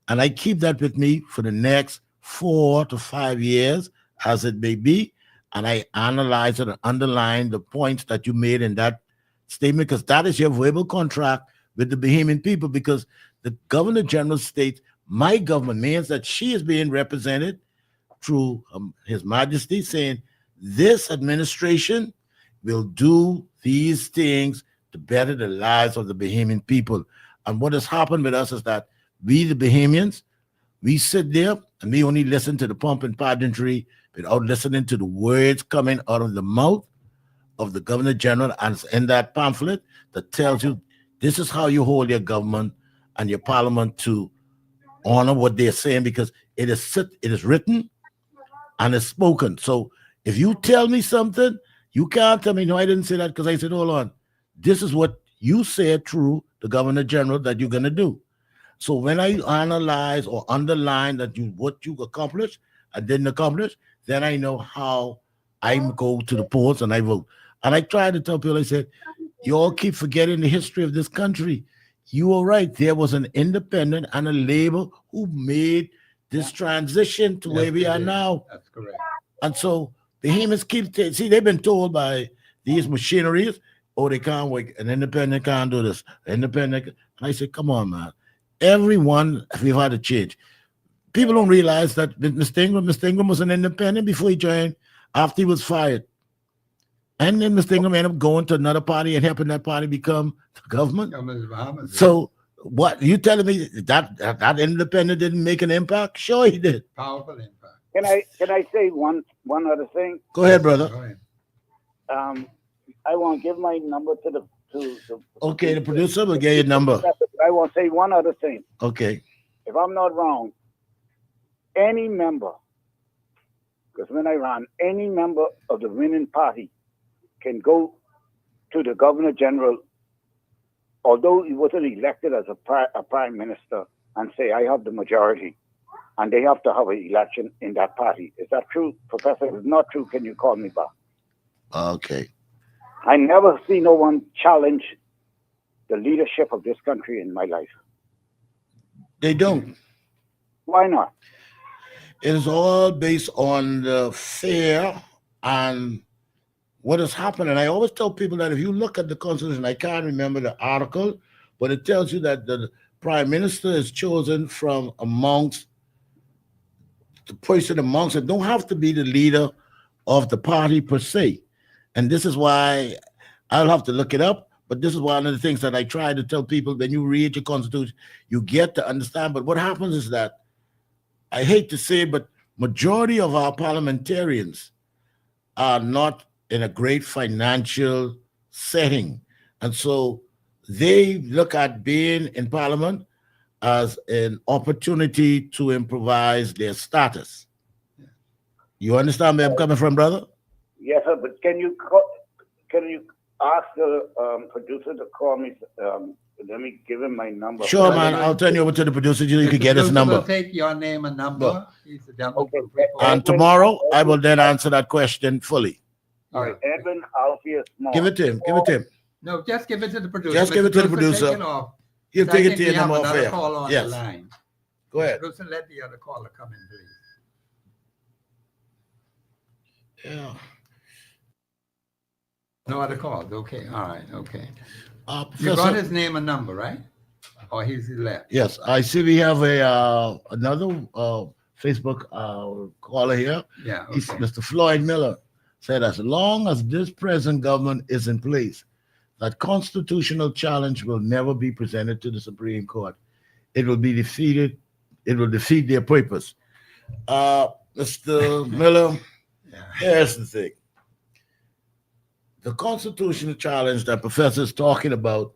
and I keep that with me for the next 4 to 5 years, as it may be. And I analyze it and underline the points that you made in that statement, because that is your verbal contract with the Bahamian people, because the Governor General states, my government, means that she is being represented through His Majesty, saying this administration will do these things to better the lives of the Bahamian people. And what has happened with us is that we, the Bahamians, we sit there and we only listen to the pomp and pageantry without listening to the words coming out of the mouth of the Governor General, and it's in that pamphlet that tells you this is how you hold your government and your parliament to honor what they're saying, because it is written and it's spoken. So if you tell me something, you can't tell me, no, I didn't say that, because I said, hold on, this is what you said through the Governor General that you're going to do. So when I analyze or underline that what you accomplished and didn't accomplish, then I know how I go to the polls and I vote. And I try to tell people, I said, you all keep forgetting the history of this country. You are right. There was an independent and a labor who made this transition to where we are now. That's correct. And so Behemoths see, they've been told by these machineries, oh, they can't work. An independent can't do this. Independent. And I said, come on, man. Everyone, we've had to change. People don't realize that Mr. Ingram was an independent before he joined, after he was fired. And then Mr. Ingram ended up going to another party and helping that party become the government. So what, you telling me that independent didn't make an impact? Sure he did. Powerful impact. Can I say one other thing? Go ahead, brother. Go ahead. I want to give my number to the Okay, the producer will get your number. I want to say one other thing. Okay. If I'm not wrong, any member, because when I ran, any member of the winning party can go to the governor general, although he wasn't elected as a prime minister, and say, I have the majority. And they have to have an election in that party. Is that true, Professor? If it's not true, can you call me back? Okay. I never see no one challenge the leadership of this country in my life. They don't. Why not? It is all based on the fear and what has happened. And I always tell people that if you look at the Constitution, I can't remember the article, but it tells you that the prime minister is chosen from amongst the person amongst it. Don't have to be the leader of the party per se. And this is why I'll have to look it up. But this is one of the things that I try to tell people when you read your Constitution, you get to understand. But what happens is that, I hate to say it, but majority of our parliamentarians are not in a great financial setting. And so they look at being in parliament as an opportunity to improvise their status. You understand where I'm coming from, brother? Yes, sir. But can you ask the producer to call me? Let me give him my number. Sure, man. I'll turn you over to the producer so you can get his number. Take your name and number. No. He's the gentleman. And tomorrow, I will then answer that question fully. All right, Edwin Alpheus Small. Give it to him. Give it to him. No, just give it to the producer. Just give it to the producer. Take it off. He'll take it to you him off air. On yes. the line. Go ahead. Producer, let the other caller come in, please. Yeah. No other calls. Okay. All right. Okay. You Professor, got his name and number, right? Or he's left. yes, I see we have a another Facebook caller here. Yeah. Okay. He's Mr. Floyd Miller said, as long as this present government is in place, that constitutional challenge will never be presented to the Supreme Court. It will be defeated. It will defeat their purpose. Mr. Miller, here's the thing. The constitutional challenge that Professor is talking about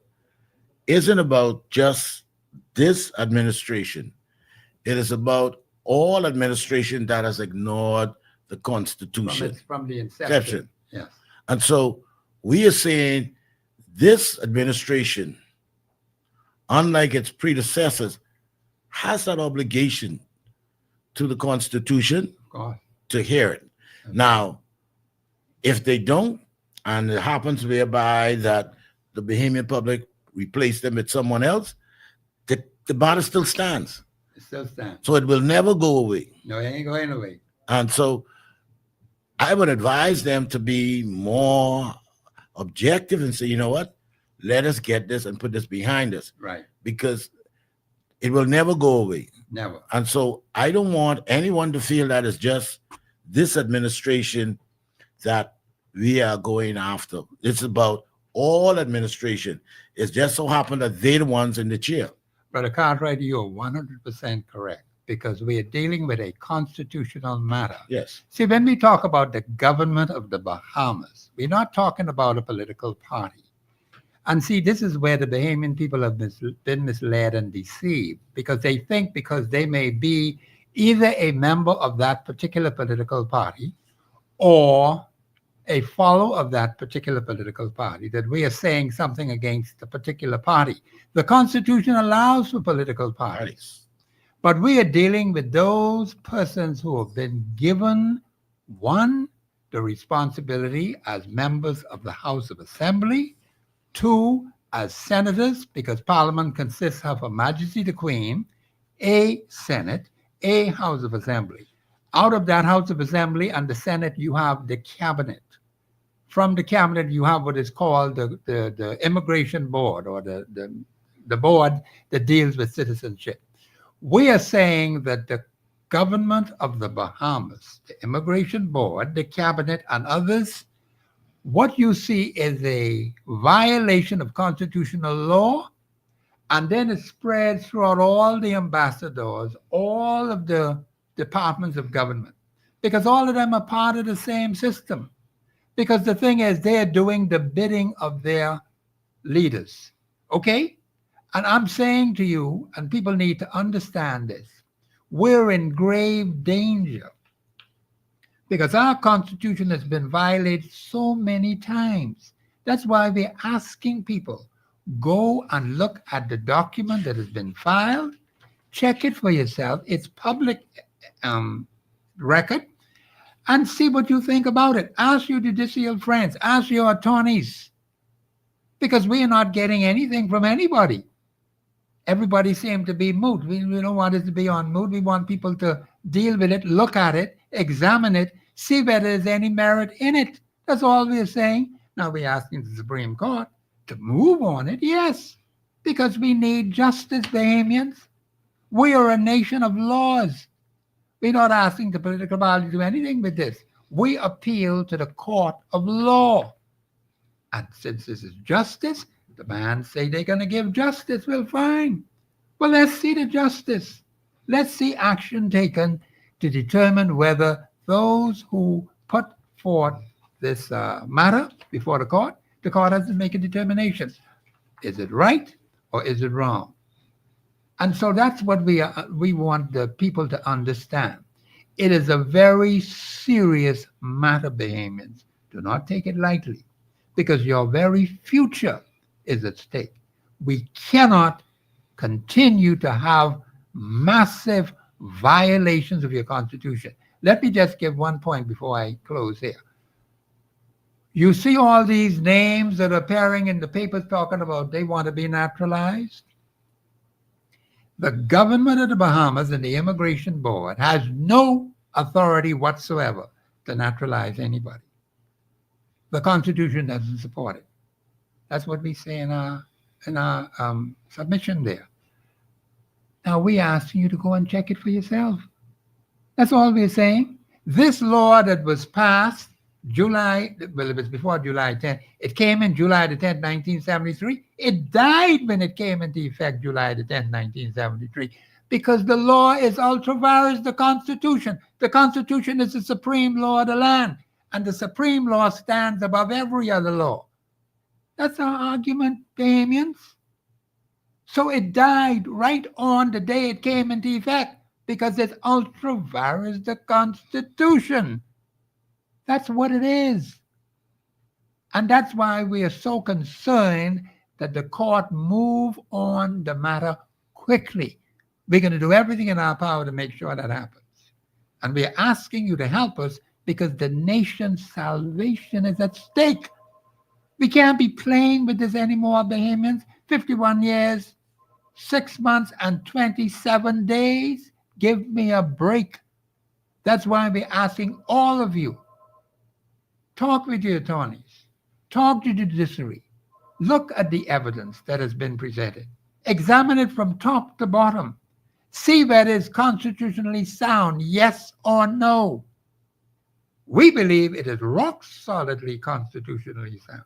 isn't about just this administration. It is about all administration that has ignored the Constitution. From the inception. Yes. And so we are saying this administration, unlike its predecessors, has that obligation to the Constitution to hear it. Now, if they don't, and it happens whereby that the Bahamian public replace them with someone else, the matter still stands. It still stands. So it will never go away. No, it ain't going away. And so I would advise them to be more objective and say, you know what, let us get this and put this behind us. Right. Because it will never go away. Never. And so I don't want anyone to feel that it's just this administration that we are going after. It's about all administration. It just so happened that they're the ones in the chair. Brother Cartwright, you're 100% correct, because we are dealing with a constitutional matter. Yes. See, when we talk about the government of the Bahamas, we're not talking about a political party. And see, this is where the Bahamian people have been misled and deceived, because they think because they may be either a member of that particular political party or a follower of that particular political party, that we are saying something against the particular party. The Constitution allows for political parties, but we are dealing with those persons who have been given, one, the responsibility as members of the House of Assembly, two, as senators, because Parliament consists of Her Majesty the Queen, a Senate, a House of Assembly. Out of that House of Assembly and the Senate, you have the cabinet. From the cabinet, you have what is called the Immigration Board, or the board that deals with citizenship. We are saying that the government of the Bahamas, the Immigration Board, the cabinet, and others, what you see is a violation of constitutional law, and then it spreads throughout all the ambassadors, all of the departments of government, because all of them are part of the same system. Because the thing is, they're doing the bidding of their leaders, okay? And I'm saying to you, and people need to understand this, we're in grave danger because our Constitution has been violated so many times. That's why we're asking people, go and look at the document that has been filed, check it for yourself. It's public record, and see what you think about it. Ask your judicial friends, ask your attorneys, because we are not getting anything from anybody. Everybody seems to be moot. We don't want it to be on moot. We want people to deal with it, look at it, examine it, see whether there's any merit in it. That's all we're saying. Now we're asking the Supreme Court to move on it, yes, because we need justice, Bahamians. We are a nation of laws. We're not asking the political body to do anything with this. We appeal to the court of law. And since this is justice, the man say they're going to give justice. Well, fine. Well, let's see the justice. Let's see action taken to determine whether those who put forth this matter before the court has to make a determination. Is it right or is it wrong? And so that's what we want the people to understand. It is a very serious matter, Bahamians. Do not take it lightly, because your very future is at stake. We cannot continue to have massive violations of your Constitution. Let me just give one point before I close here. You see all these names that are appearing in the papers talking about they want to be naturalized? The government of the Bahamas and the Immigration Board has no authority whatsoever to naturalize anybody. The Constitution doesn't support it. That's what we say in our submission there. Now we're asking you to go and check it for yourself. That's all we're saying. This law that was passed July, well, it was before July 10th. It came in July the 10th, 1973. It died when it came into effect July the 10th, 1973, because the law is ultra vires the Constitution. The Constitution is the supreme law of the land, and the supreme law stands above every other law. That's our argument, Bahamians. So it died right on the day it came into effect, because it ultra vires the Constitution. That's what it is. And that's why we are so concerned that the court move on the matter quickly. We're going to do everything in our power to make sure that happens. And we're asking you to help us because the nation's salvation is at stake. We can't be playing with this anymore, Bahamians. 51 years, 6 months, and 27 days. Give me a break. That's why we're asking all of you. Talk with your attorneys. Talk to the judiciary. Look at the evidence that has been presented. Examine it from top to bottom. See whether it's constitutionally sound, yes or no. We believe it is rock solidly constitutionally sound.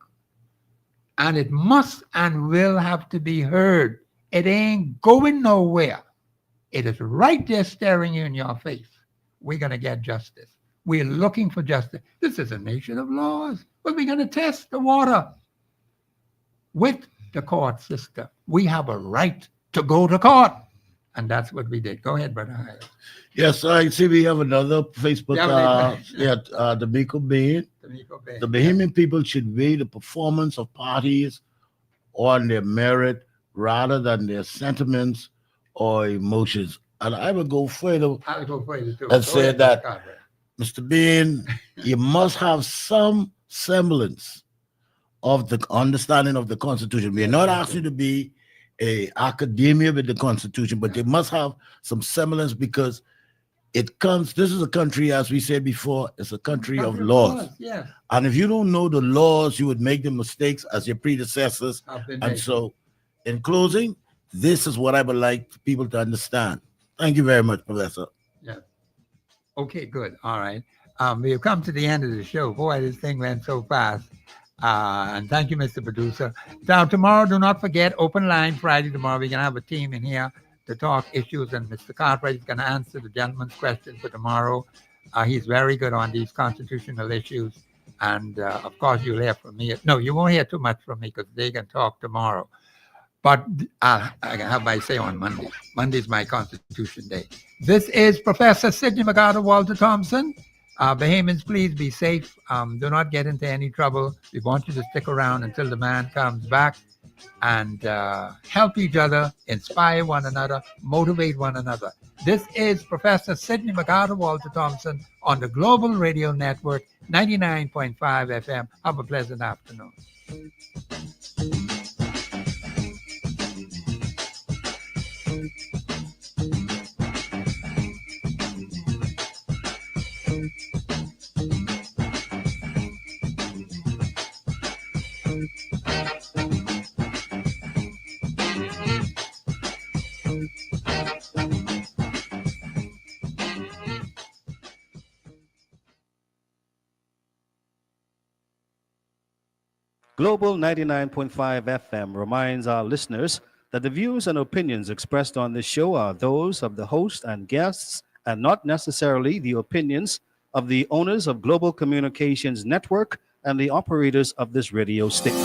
And it must and will have to be heard. It ain't going nowhere. It is right there staring you in your face. We're going to get justice. We're looking for justice. This is a nation of laws. But we're going to test the water with the court system. We have a right to go to court. And that's what we did. Go ahead, Brother Hyde. Yes, I see we have another Facebook. D'Amico Bain. The Bahamian people should weigh the performance of parties on their merit rather than their sentiments or emotions. And I will go further and say that, Mr. Bain, you must have some semblance of the understanding of the Constitution. We are not asking you to be an academia with the Constitution, but you must have some semblance, because it comes, this is a country, as we said before, it's a country of laws. Yes. And if you don't know the laws, you would make the mistakes as your predecessors. I've been And making. so, in closing, this is what I would like people to understand. Thank you very much, Professor. Yeah. Okay, good. All right. We've come to the end of the show. Boy, this thing went so fast. And thank you, Mr. Producer. Now, tomorrow, do not forget, open line Friday tomorrow. We're going to have a team in here to talk issues, and Mr. Cartwright is going to answer the gentleman's question for tomorrow. He's very good on these constitutional issues. And, of course, you'll hear from me. No, you won't hear too much from me because they can talk tomorrow. But I have my say on Monday. Monday's my Constitution Day. This is Professor Sidney McArthur Walter Thompson. Bahamians, please be safe. Do not get into any trouble. We want you to stick around until the man comes back and help each other, inspire one another, motivate one another. This is Professor Sidney McArthur Walter Thompson on the Global Radio Network, 99.5 FM. Have a pleasant afternoon. Global 99.5 FM reminds our listeners that the views and opinions expressed on this show are those of the host and guests and not necessarily the opinions of the owners of Global Communications Network and the operators of this radio station.